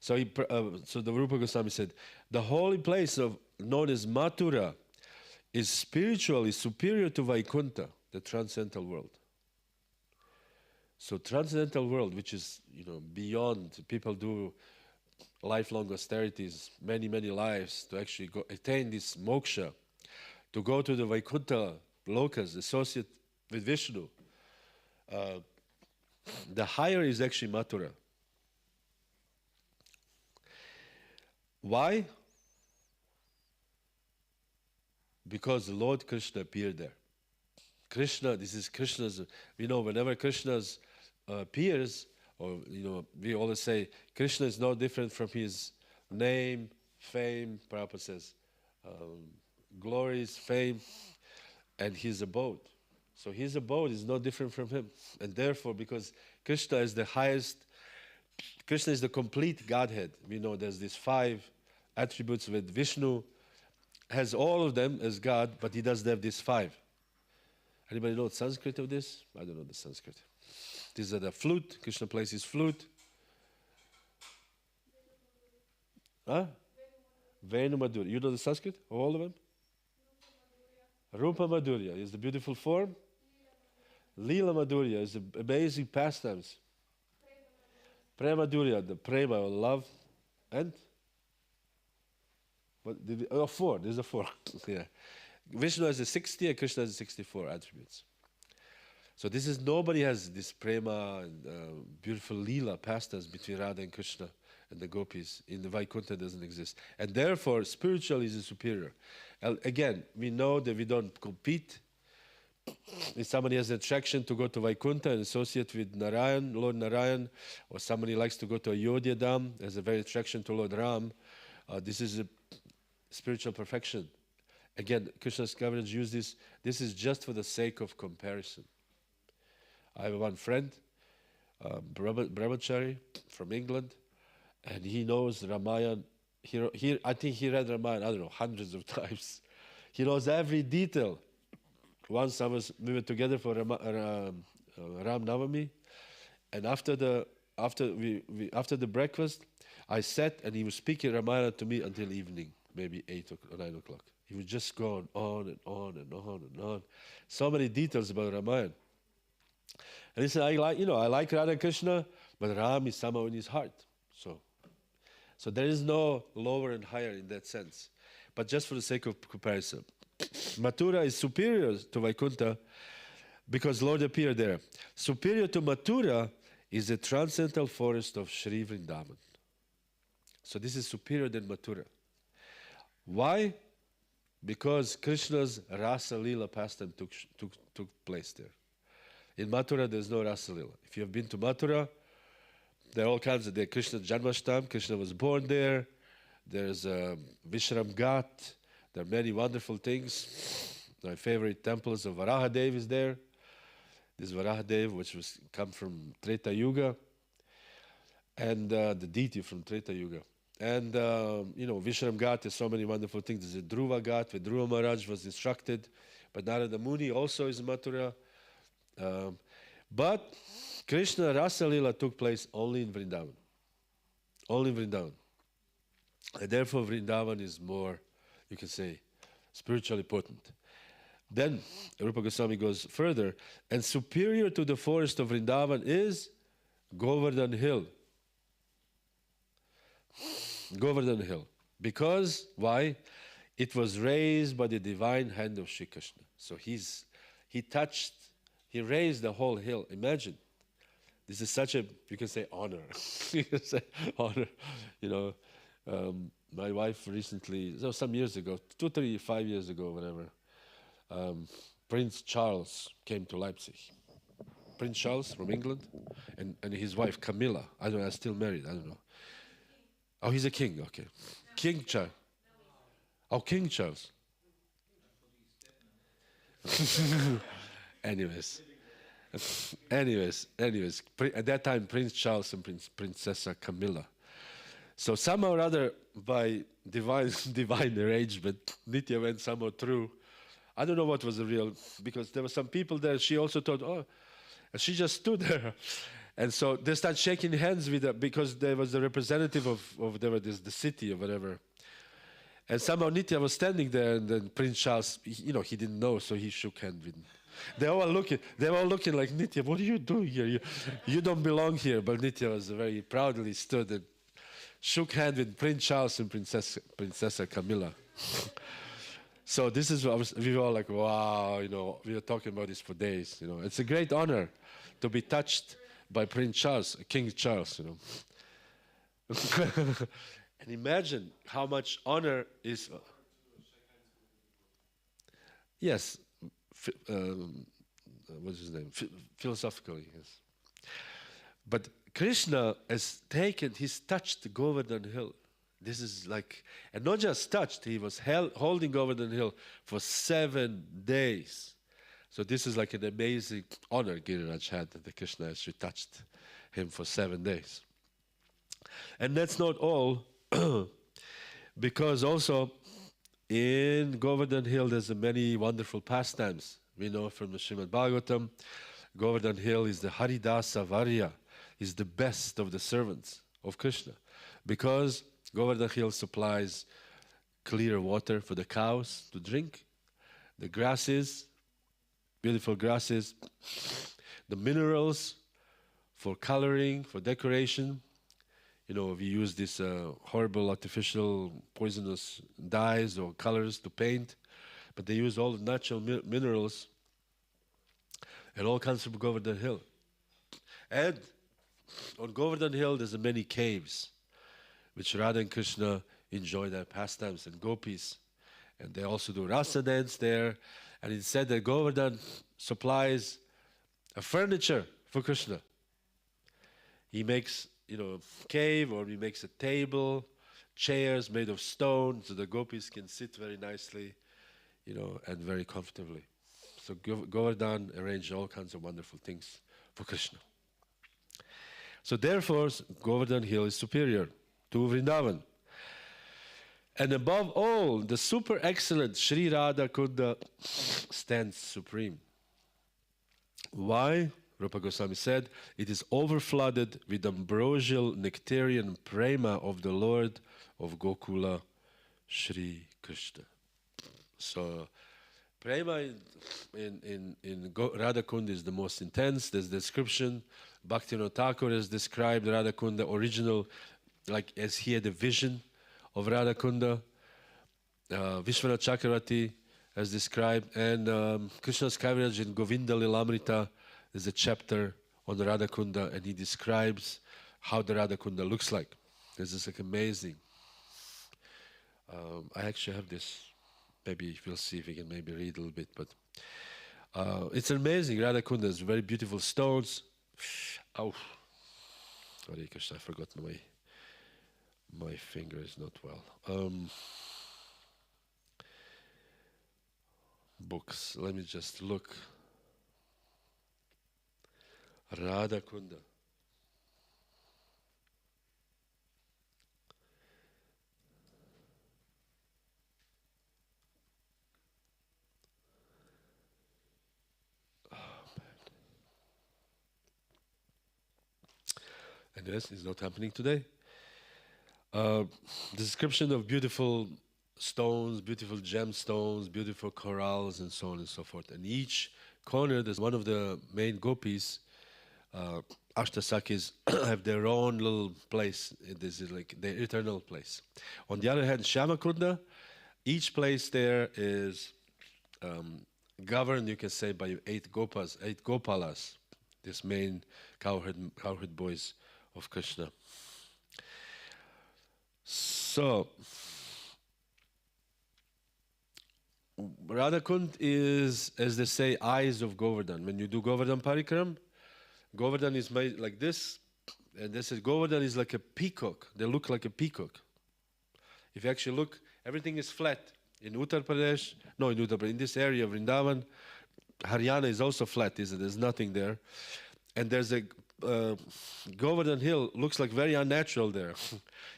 So the Rupa Goswami said, the holy place known as Mathura is spiritually superior to Vaikuntha, the transcendental world. So transcendental world, which is beyond, people do lifelong austerities, many lives to actually attain this moksha, to go to the Vaikuntha lokas, associate with Vishnu. The higher is actually Mathura. Why? Because Lord Krishna appeared there. Krishna, this is Krishna's, whenever Krishna appears, or we always say Krishna is no different from his name, fame, Prabhupada says, glories, fame, and his abode. So his abode is no different from him. And therefore, because Krishna is the highest, Krishna is the complete Godhead. We know there's these 5 attributes with Vishnu, has all of them as God, but he doesn't have these 5. Anybody know the Sanskrit of this? I don't know the Sanskrit. These are the flute. Krishna plays his flute. Huh? Venu Madhurya. You know the Sanskrit of all of them? Rupa Madhurya is the beautiful form. Lila Madhurya is the amazing pastimes. Prema Madhurya, the prema, love. And? What, 4. There's a 4. Yeah. Vishnu has a 60 and Krishna has a 64 attributes. So this is, nobody has this prema and beautiful lila pastimes between Radha and Krishna and the gopis. In the Vaikuntha doesn't exist. And therefore, spiritual is the superior. Again, we know that we don't compete. if somebody has an attraction to go to Vaikuntha and associate with Narayan, Lord Narayan, or somebody likes to go to Ayodhya Dham, has a very attraction to Lord Ram, this is a spiritual perfection. Again, Krishna's coverage use this. This is just for the sake of comparison. I have one friend, Brahmachari from England, and he knows Ramayana. I think he read Ramayana, I don't know, hundreds of times. He knows every detail. Once we were together for Ram Navami, and after the breakfast, I sat and he was speaking Ramayana to me until evening, maybe 8 or 9 o'clock. He would just go on and on and on and on. So many details about Ramayana. And he said, I like Radha Krishna, but Ram is somehow in his heart. So there is no lower and higher in that sense. But just for the sake of comparison. Mathura is superior to Vaikuntha because Lord appeared there. Superior to Mathura is the transcendental forest of Sri Vrindavan. So this is superior than Mathura. Why? Because Krishna's Rasa Lila pastime took place there. In Mathura, there's no Rasa Lila. If you have been to Mathura, there are all kinds of there. Krishna Janmashtami, Krishna was born there. There's Vishram Ghat. There are many wonderful things. My favorite temples of Varahadev is there. This Varahadev, which was come from Treta Yuga, and the deity from Treta Yuga. And, Vishram Ghat has so many wonderful things. There's a Dhruva Ghat, where Dhruva Maharaj was instructed. But Narada Muni also is in Mathura. But Krishna Rasa Lila took place only in Vrindavan. Only in Vrindavan. And therefore Vrindavan is more, you can say, spiritually potent. Then Rupa Goswami goes further, and superior to the forest of Vrindavan is Govardhan Hill. Govardhan Hill. Because, why? It was raised by the divine hand of Shri Krishna. So he raised the whole hill. Imagine. This is such a, you can say, honor. You can say honor. My wife recently, some years ago, 2, 3, 5 years ago, whatever, Prince Charles came to Leipzig. Prince Charles from England, and his wife Camilla. I don't know, still married, I don't know. Oh, he's a king, okay. King Charles. Oh, King Charles. Anyways. At that time, Prince Charles and Princess Camilla. So somehow or other, by divine arrangement, Nitya went somehow through. I don't know what was the real, because there were some people there. She also thought, and she just stood there. And so they started shaking hands with her because there was a representative of the city or whatever. And somehow Nitya was standing there, and then Prince Charles, he didn't know, so he shook hands with him. They were all looking like, Nitya, what are you doing here? You don't belong here. But Nitya was very proudly stood and shook hands with Prince Charles and Princess Camilla. So this is what we were all like, wow, we were talking about this for days. It's a great honor to be touched by Prince Charles, King Charles. And imagine how much honor is. Yes. What's his name? Philosophically, yes. But Krishna has he's touched Govardhan Hill. This is like, and not just touched, he was holding Govardhan Hill for 7 days. So this is like an amazing honor Giriraj had, that the Krishna actually touched him for 7 days. And that's not all, because also in Govardhan Hill there's many wonderful pastimes. We know from the Srimad-Bhagavatam, Govardhan Hill is the Haridasa Varya, is the best of the servants of Krishna, because Govardhan Hill supplies clear water for the cows to drink, the grasses, beautiful grasses, the minerals for coloring, for decoration. We use these horrible artificial poisonous dyes or colors to paint, but they use all the natural minerals, and all comes from Govardhan Hill. And on Govardhan Hill there's many caves which Radha and Krishna enjoy their pastimes, and gopis. And they also do rasa dance there. And it said that Govardhan supplies a furniture for Krishna. He makes, a cave, or he makes a table, chairs made of stone, so the gopis can sit very nicely, and very comfortably. So Govardhan arranged all kinds of wonderful things for Krishna. So therefore, Govardhan Hill is superior to Vrindavan. And above all, the super excellent Sri Radha Kunda stands supreme. Why? Rupa Goswami said, it is overflooded with ambrosial nectarian prema of the Lord of Gokula, Sri Krishna. So, prema in Radha Kunda is the most intense. There's description. Bhaktivinoda Thakur has described Radha Kunda original, like as he had a vision of Radha Kunda. Vishwanath Chakravarti has described, and Krishna's Kaviraj in Govinda Lilamrita, there's a chapter on the Radha Kunda, and he describes how the Radha Kunda looks like. This is like amazing. I actually have this. Maybe we'll see if we can maybe read a little bit, but it's amazing. Radha Kunda is very beautiful stones. Oh, sorry, Krishna, I forgot my finger is not well. Books. Let me just look. Radha Kunda. And yes, it's not happening today. The description of beautiful stones, beautiful gemstones, beautiful corals, and so on and so forth. And each corner, there's one of the main gopis, Ashtasakis, have their own little place. This is like their eternal place. On the other hand, Shyamakunda, each place there is governed, you can say, by 8 Gopalas, this main cowherd boys of Krishna. So, Radha Kund is, as they say, eyes of Govardhan. When you do Govardhan Parikram, Govardhan is made like this, and they say Govardhan is like a peacock. They look like a peacock. If you actually look, everything is flat. In Uttar Pradesh, in this area of Vrindavan, Haryana is also flat, isn't it? There's nothing there. And there's a Govardhan Hill, looks like very unnatural there.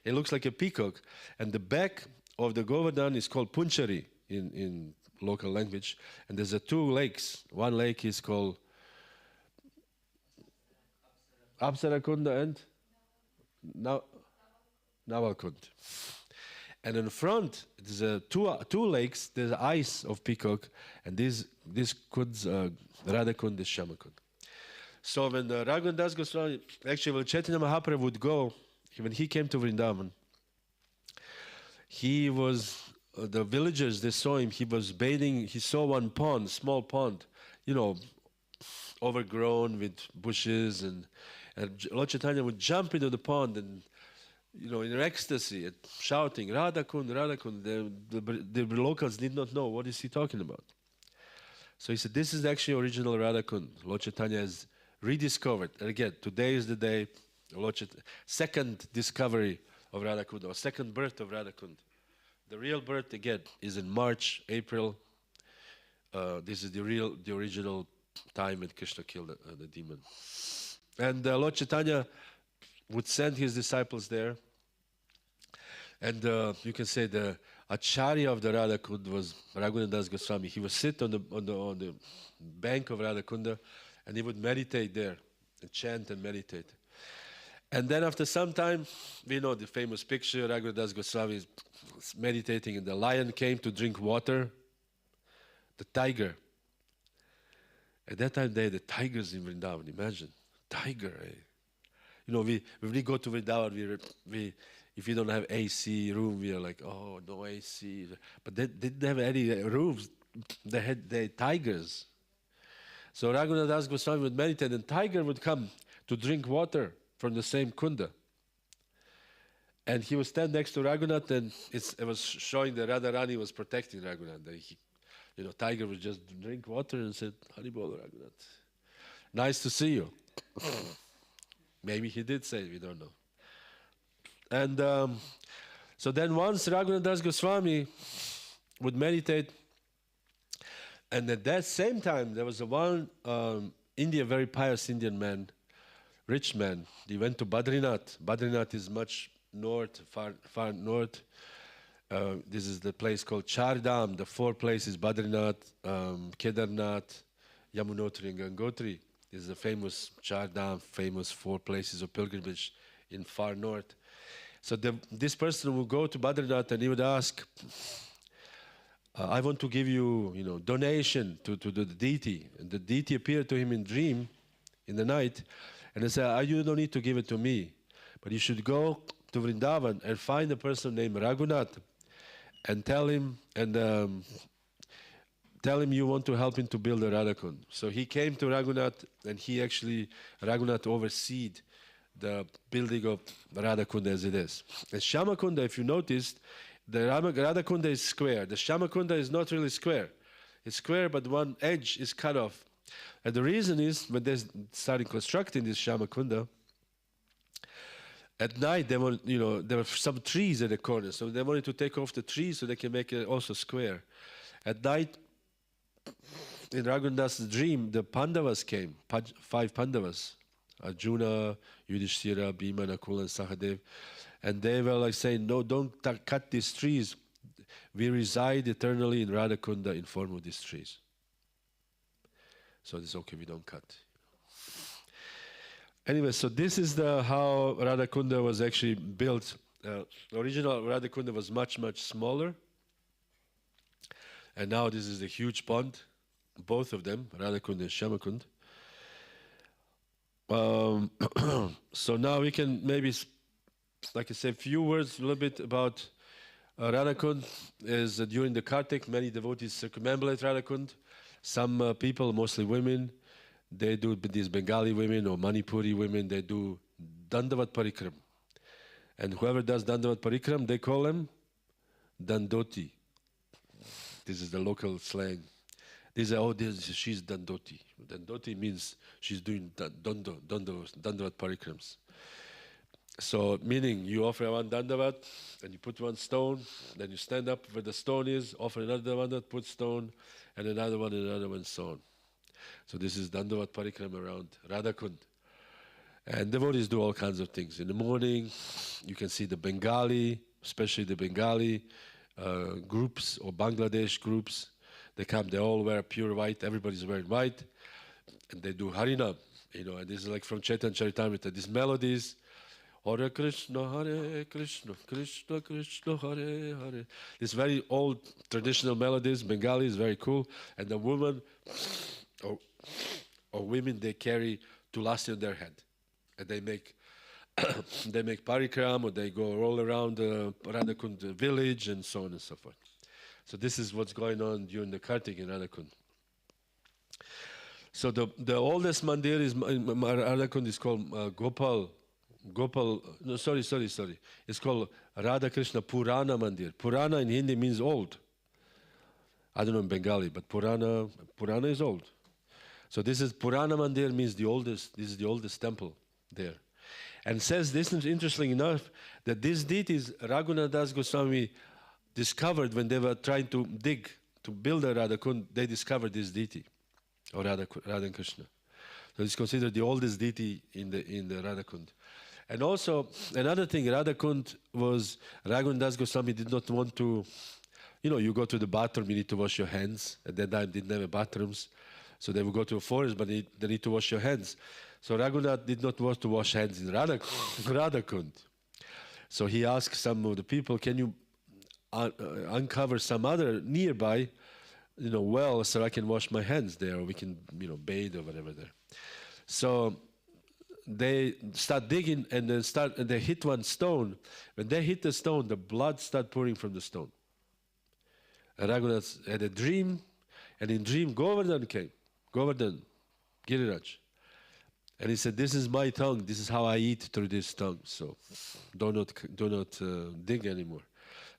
It looks like a peacock. And the back of the Govardhan is called Punchari in local language. And there's 2 lakes. One lake is called Apsara Kunda and Naval Kund. And in front, there's two lakes. There's ice of peacock, and this kunds, Radha Kund is Shyamakund. So when Raghunath Das Goswami, actually when Chaitanya Mahaprabhu would go, when he came to Vrindavan, he was, the villagers, they saw him, he was bathing, he saw one pond, small pond, overgrown with bushes, and Lord Chaitanya would jump into the pond and, in ecstasy, and shouting, Radha Kund, Radha Kund. The locals did not know what is he talking about. So he said, this is actually original Radha Kund. Lord Chaitanya has rediscovered. And again, today is the day, second discovery of Radha Kund, or second birth of Radha Kund. The real birth, again, is in March, April. This is the original time when Krishna killed the demon. And Lord Chaitanya would send his disciples there. And you can say the Acharya of the Radha Kund was Raghunath Das Goswami. He would sit on the bank of Radha Kunda, and he would meditate there and chant and meditate. And then after some time, we know the famous picture, Raghunath Das Goswami is meditating, and the lion came to drink water. The tiger. At that time, they had the tigers in Vrindavan. Imagine, tiger. When we go to Vrindavan, if we don't have AC room, we are like, oh, no AC. But they didn't have any rooms. They had tigers. So Raghunath Das Goswami would meditate, and tiger would come to drink water from the same kunda. And he would stand next to Raghunath, and it was showing that Radharani was protecting Raghunath. Tiger would just drink water and said, Haribol Raghunath, nice to see you. Maybe he did say it, we don't know. And so then once Raghunath Das Goswami would meditate, and at that same time there was one very pious Indian man, rich man. He went to Badrinath. Badrinath is much north, far north. This is the place called Char Dham. The 4 places: Badrinath, Kedarnath, Yamunotri, and Gangotri. This is the famous Char Dham, famous 4 places of pilgrimage in far north. So this person would go to Badrinath and he would ask, I want to give you, donation to the deity. And the deity appeared to him in dream, in the night, and he said, you don't need to give it to me, but you should go to Vrindavan and find a person named Raghunath and tell him you want to help him to build a Radha Kund. So he came to Raghunath, and Raghunath overseed the building of Radha Kunda as it is. And Shama Kunda, if you noticed, the Radha Kunda is square. The Shama Kunda is not really square. It's square, but one edge is cut off. And the reason is, when they started constructing this Shama Kunda, at night there were some trees at the corner, so they wanted to take off the trees so they can make it also square. At night, in Raghunath's dream, the Pandavas came, 5 Pandavas, Arjuna, Yudhishthira, Bhima, Nakula, and Sahadev, and they were like saying, no, don't cut these trees. We reside eternally in Radha Kunda in form of these trees. So it's okay, we don't cut. Anyway, so this is how Radha Kunda was actually built. Original Radha Kunda was much, much smaller. And now this is a huge pond, both of them, Radha Kunda and Shama Kunda. So now we can maybe, like I said, a few words, a little bit about Radha Kunda. Is during the Kartik, many devotees circumambulate Radha Kunda. Some people, mostly women, they do, these Bengali women or Manipuri women, they do Dandavat Parikram. And whoever does Dandavat Parikram, they call them Dandoti. This is the local slang. She's Dandoti. Dandoti means she's doing Dandavat Parikrams. So, meaning you offer one Dandavat and you put one stone, then you stand up where the stone is, offer another one that put stone, and another one, so on. So this is Dandavat Parikram around Radha Kunda. And devotees do all kinds of things. In the morning, you can see the Bengali, especially the Bengali groups or Bangladesh groups. They come, they all wear pure white, everybody's wearing white, and they do Harinam, and this is like from Chaitanya Charitamrita. These melodies, Hare Krishna, Krishna Krishna, Hare Hare. These very old traditional melodies, Bengali is very cool. And the woman or women, they carry tulasi on their head, and they make parikram, or they go all around the Radha Kunda village and so on and so forth. So this is what's going on during the Kartik in Radha Kunda. So the oldest mandir is Radha Kunda is called It's called Radha Krishna Purana Mandir. Purana in Hindi means old. I don't know in Bengali, but Purana is old. So this is Purana Mandir, means the oldest. This is the oldest temple there. And says this is interesting enough that these deities Raghunath Das Goswami discovered when they were trying to dig to build a Radha Kunda. They discovered this deity, or Radha Krishna. So it's considered the oldest deity in the Radha Kunda. And also another thing, Radha Kunda was Raghunath Das Goswami did not want to. You go to the bathroom, you need to wash your hands. At that time, they didn't have bathrooms, so they would go to a forest, but they need to wash your hands. So Raghunath did not want to wash hands in Radha Kunda. So he asked some of the people, can you uncover some other nearby, well, so I can wash my hands there, or we can, bathe or whatever there. So they start digging, and they hit one stone. When they hit the stone, the blood started pouring from the stone. And Raghunath had a dream, and in dream Govardhan came. Govardhan, Giriraj. And he said, this is my tongue, this is how I eat through this tongue. So do not dig anymore.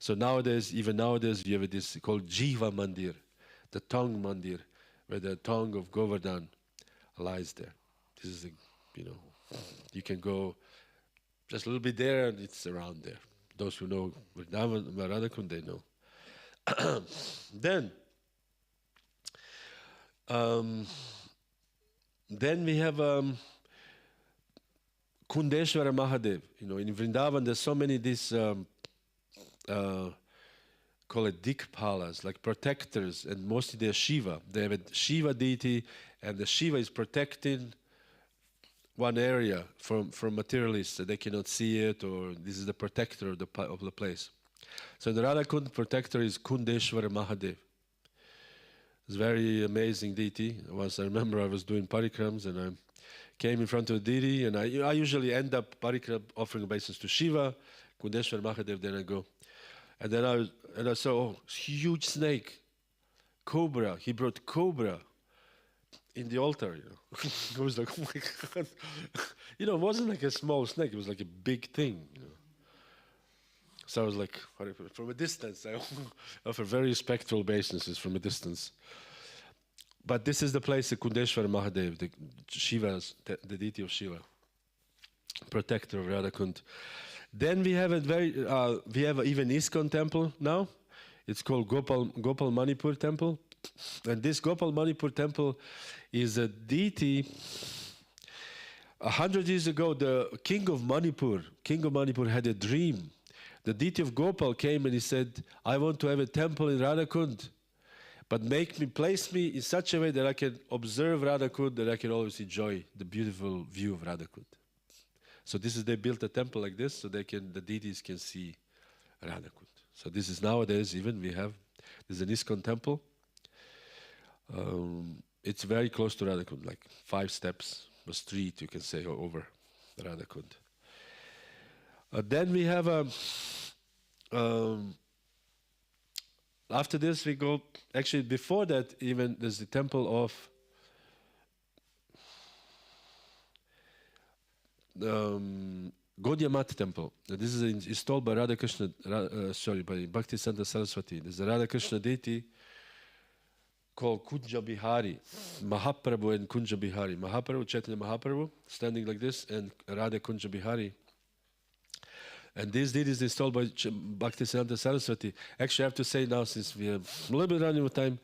So even nowadays, you have this called Jiva Mandir. the tongue mandir, where the tongue of Govardhan lies there. This is, you can go just a little bit there and it's around there. Those who know Vrindavan, Radha Kunda, they know. Then we have Kundeshwara Mahadev. In Vrindavan there's so many these call it Dikpalas, like protectors, and mostly they're Shiva. They have a Shiva deity, and the Shiva is protecting one area from materialists, so they cannot see it, or this is the protector of the place. So the Radha Kund protector is Kundeshwara Mahadev. It's a very amazing deity. Once I remember I was doing parikrams and I came in front of the deity, and I usually end up parikram offering obeisance to Shiva, Kundeshwara Mahadev, then I go. And then I saw huge snake, cobra. He brought cobra in the altar, It was like, oh my God. It wasn't like a small snake, it was like a big thing, So I was like, from a distance, I offer very respectful obeisances from a distance. But this is the place, the Kundeshwara Mahadev, the Shiva's, the deity of Shiva, protector of Radha Kund. Then we have we have even ISKCON temple now. It's called Gopal Manipur temple. And this Gopal Manipur temple is a deity. 100 years ago, the king of Manipur had a dream. The deity of Gopal came and he said, I want to have a temple in Radha Kund, but place me in such a way that I can observe Radha Kund, that I can always enjoy the beautiful view of Radha Kund. So they built a temple like this, so the deities can see Radha Kund. So this is nowadays even there's an ISKCON temple. It's very close to Radha Kund, like 5 steps, a street you can say over Radha Kund. Then we have after this we go, actually before that even there's the temple of Gaudiya Mat temple. This is installed by by Bhakti-Siddhanta Saraswati. There's a Radha Krishna deity called Kunja Bihari, Mahaprabhu and Kunja Bihari. Mahaprabhu, Chaitanya Mahaprabhu, standing like this, and Radha Kunja Bihari. And these deities installed by Bhakti-Siddhanta Saraswati. Actually, I have to say now, since we are a little bit running out of time,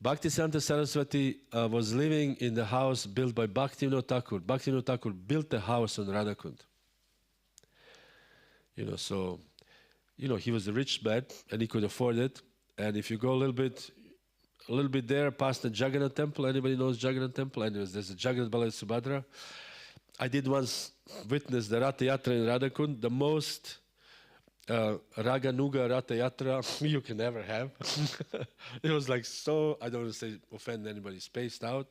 Bhakti-Siddhanta Saraswati was living in the house built by Bhaktivinoda Thakur. Bhaktivinoda Thakur built the house on Radha Kund. He was a rich man and he could afford it. And if you go a little bit there past the Jagannath temple, anybody knows Jagannath temple? Anyways, there's a Jagannath Balaya Subhadra. I did once witness the Ratha Yatra in Radha Kund, the most Raganuga Ratha Yatra you can ever have. It was like so, I don't want to offend anybody, spaced out.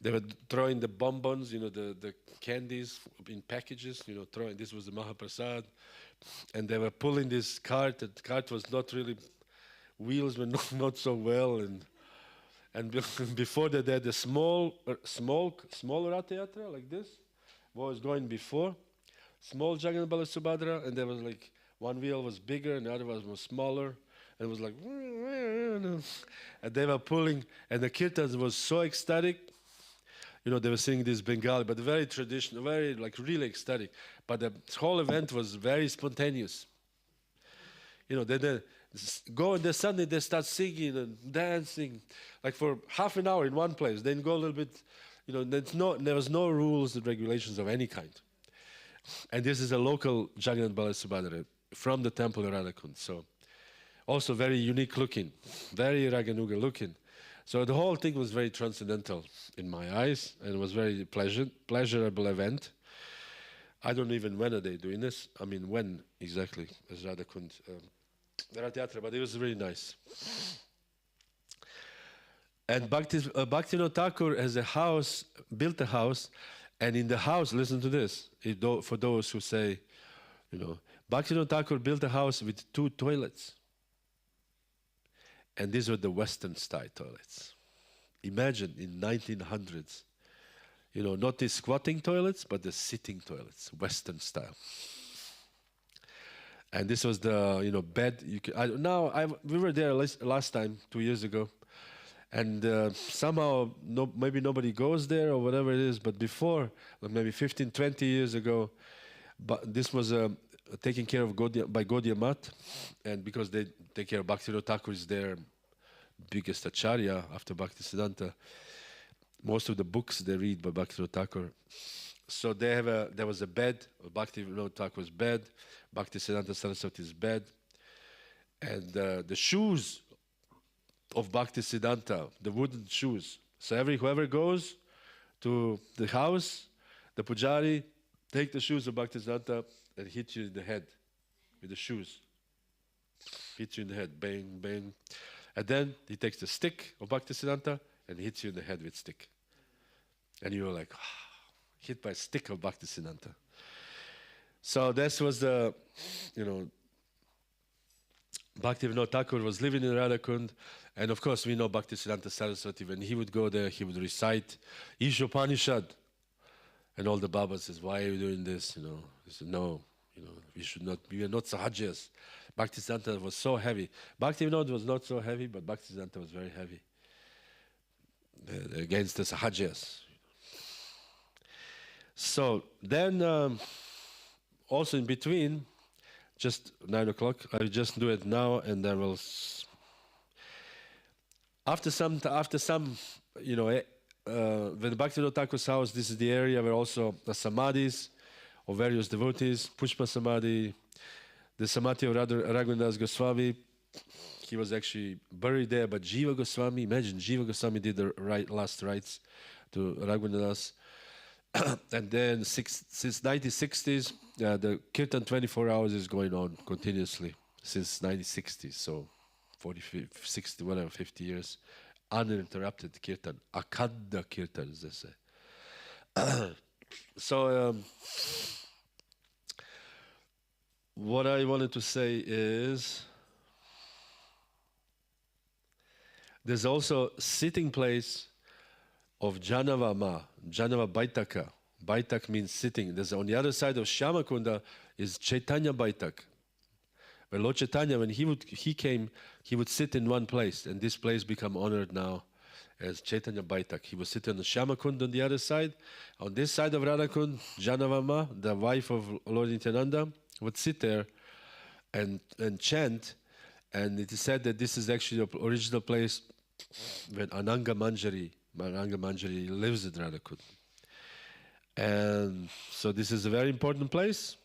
They were throwing the bonbons, the candies in packages, throwing, this was the Mahaprasad. And they were pulling this cart. The cart was not really, wheels were not so well. And before that, they had a small Ratha Yatra like this, what was going before. Small Jagannath Balaya Subhadra, and there was like one wheel was bigger and the other one was smaller. And it was like, and they were pulling, and the kirtans was so ecstatic. They were singing this Bengali, but very traditional, very really ecstatic. But the whole event was very spontaneous. They go, and then suddenly they start singing and dancing, like for half an hour in one place. Then go a little bit, there was no rules and regulations of any kind. And this is a local Jagannath Balaya Subhadra from the temple of Radha Kund. So also very unique looking, very Raganuga looking. So the whole thing was very transcendental in my eyes, and it was very pleasurable event. I don't even when are they doing this. I mean, when exactly is Radha Kund, the Ratha Yatra, but it was really nice. And Bhaktivinoda Thakur has built a house, and in the house, listen to this, for those who say, Bhaktivinoda Thakur built a house with 2 toilets. And these were the Western style toilets. Imagine in 1900s, not the squatting toilets, but the sitting toilets, Western style. And this was the bed. We were there last time 2 years ago, and somehow maybe nobody goes there or whatever it is. But before, like maybe 15, 20 years ago, but this was taken care of by Gaudiya Math, and because they take care of Bhaktivinoda Thakur is their biggest acharya after Bhaktisiddhanta. Most of the books they read by Bhaktivinoda Thakur. So there was a bed, Bhaktivinoda Thakur's bed, Bhaktisiddhanta Saraswati's bed, and the shoes of Bhaktisiddhanta, the wooden shoes. So whoever goes to the house, the pujari take the shoes of Bhaktisiddhanta and hit you in the head with the shoes. Hit you in the head, bang, bang. And then he takes the stick of Bhaktisiddhanta and hits you in the head with stick. And you're like, hit by a stick of Bhaktisiddhanta. So this was Bhaktivinoda Thakur was living in Radha Kunda, and of course we know Bhaktisiddhanta Saraswati, when he would go there, he would recite Ishopanishad. And all the Babas says, why are you doing this? He said, no, we should not, we are not sahajas. Bhaktisiddhanta was so heavy. Bhaktivinoda was not so heavy, but Bhaktisiddhanta was very heavy against the sahajas. So then, also in between, just 9 o'clock, I will just do it now, and then we'll. After some, when Bhaktivinoda Thakur's house, this is the area where also the samadhis of various devotees, Pushpa Samadhi, the Samadhi of Raghunadas Goswami, he was actually buried there, but Jiva Goswami, imagine, Jiva Goswami did the last rites to Raghunadas. And then since 1960s, the Kirtan 24 hours is going on continuously, since 1960s, so 40, 60, whatever, 50 years. Uninterrupted Kirtan, Akhanda Kirtan, as they say. So, what I wanted to say is, there's also sitting place of Janava Ma, Janava Baitaka. Baitak means sitting. There's on the other side of Shyamakunda is Chaitanya Baitak. When Lord Chaitanya, when he came, he would sit in one place, and this place become honored now as Chaitanya Baitak. He was sitting on the Shyamakund on the other side. On this side of Radhakund, Janavama, the wife of Lord Nityananda, would sit there and chant, and it is said that this is actually the original place when Ananga Manjari lives at Radhakund. And so this is a very important place.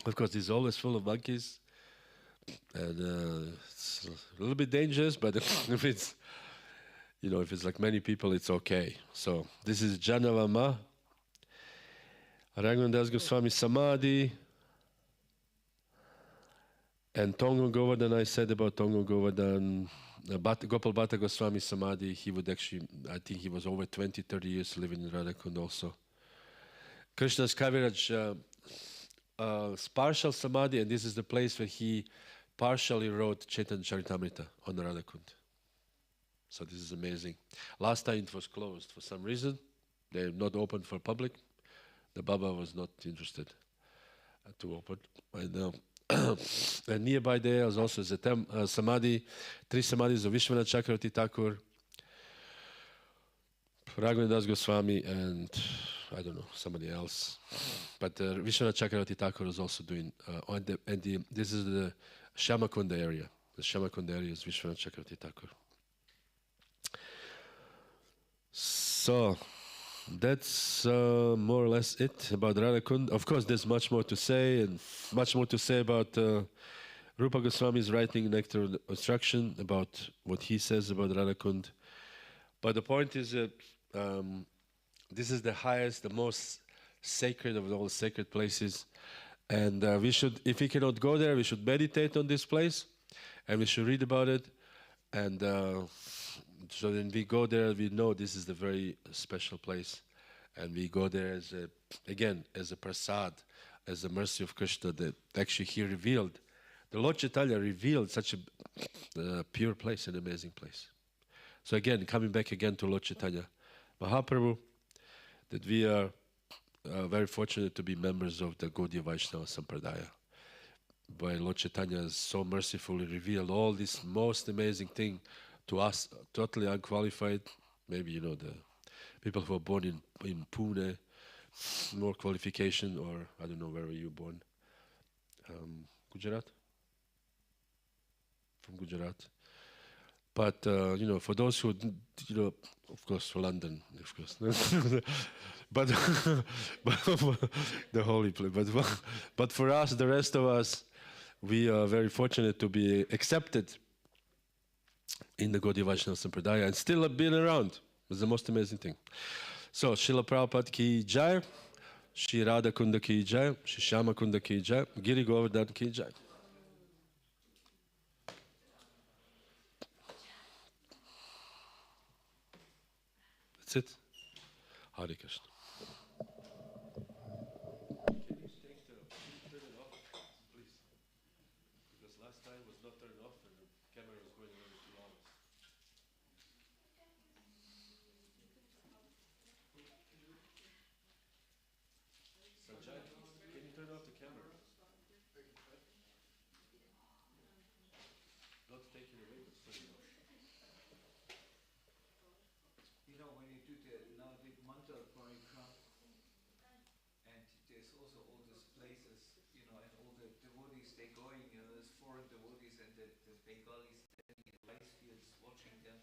Of course, it's always full of monkeys, and it's a little bit dangerous. But if it's like many people, it's okay. So this is Janavama, Raghunadas Goswami Samadhi, and Tongo Govardhan. I said about Tongo Govardhan, Gopal Bhatta Goswami Samadhi. He would actually, I think he was over 20, 30 years living in Radhakund also. Krishna's Kaviraj. Partial Samadhi, and this is the place where he partially wrote Chaitanya Charitamrita on the Radhakund. So this is amazing. Last time it was closed for some reason. They're not open for public. The Baba was not interested to open. And nearby there was also the Samadhi, 3 Samadhis of Vishwanath Chakravarti Thakur, Raghunadas Goswami, and I don't know, somebody else. But Vishwanath Chakravarti Thakur is also doing, this is the Shyamakunda area. The Shyamakunda area is Vishwanath Chakravarti Thakur. So, that's more or less it about Radhakund. Of course, there's much more to say, and much more to say about Rupa Goswami's writing Nectar of Instruction, about what he says about Radhakund. But the point is that this is the highest, the most sacred of all sacred places. And we should, if we cannot go there, we should meditate on this place, and we should read about it. And so when we go there, we know this is the very special place. And we go there as as a prasad, as the mercy of Krishna that actually he revealed. The Lord Chaitanya revealed such a pure place, an amazing place. So again, coming back again to Lord Chaitanya Mahaprabhu, that we are very fortunate to be members of the Gaudiya Vaishnava Sampradaya. why Lord Chaitanya has so mercifully revealed all this most amazing thing to us, totally unqualified. Maybe, the people who are born in Pune, more qualification, or I don't know, where were you born? Gujarat? From Gujarat. But, for those who, of course, for London, of course. but, the holy place. But for us, the rest of us, we are very fortunate to be accepted in the Gaudiya Vaishnava Sampradaya and still have been around. It's the most amazing thing. So, Srila Prabhupada ki Jaya, Shri Radha Kunda ki Jaya, Shri Shyama Kunda ki Jaya, Giri Govardhan ki Jaya. That's it. Hare Krishna. When you do the mantra parikram, and there's also all these places, and all the devotees, they going, there's foreign devotees, and the Bengalis standing in rice fields watching them,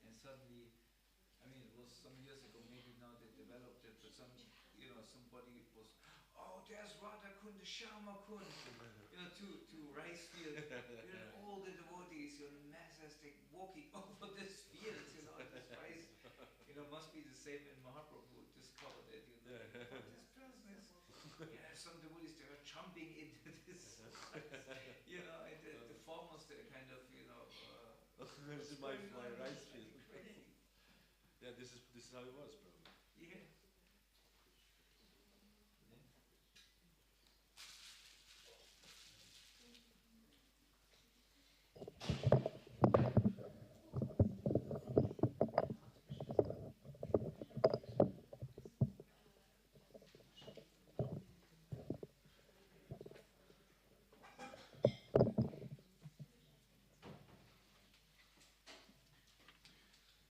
and suddenly, it was some years ago, maybe now they developed it, but somebody was, oh, there's Radha Kunda, Shyama Kunda, to rice field, all the devotees, masses, they walking over this field, this rice. Must be the same in Mahaprabhu discovered it. This person is, some devotees, they are jumping into this, and the farmers, they're kind of, this is my rice field. Yeah, this is how it was, bro.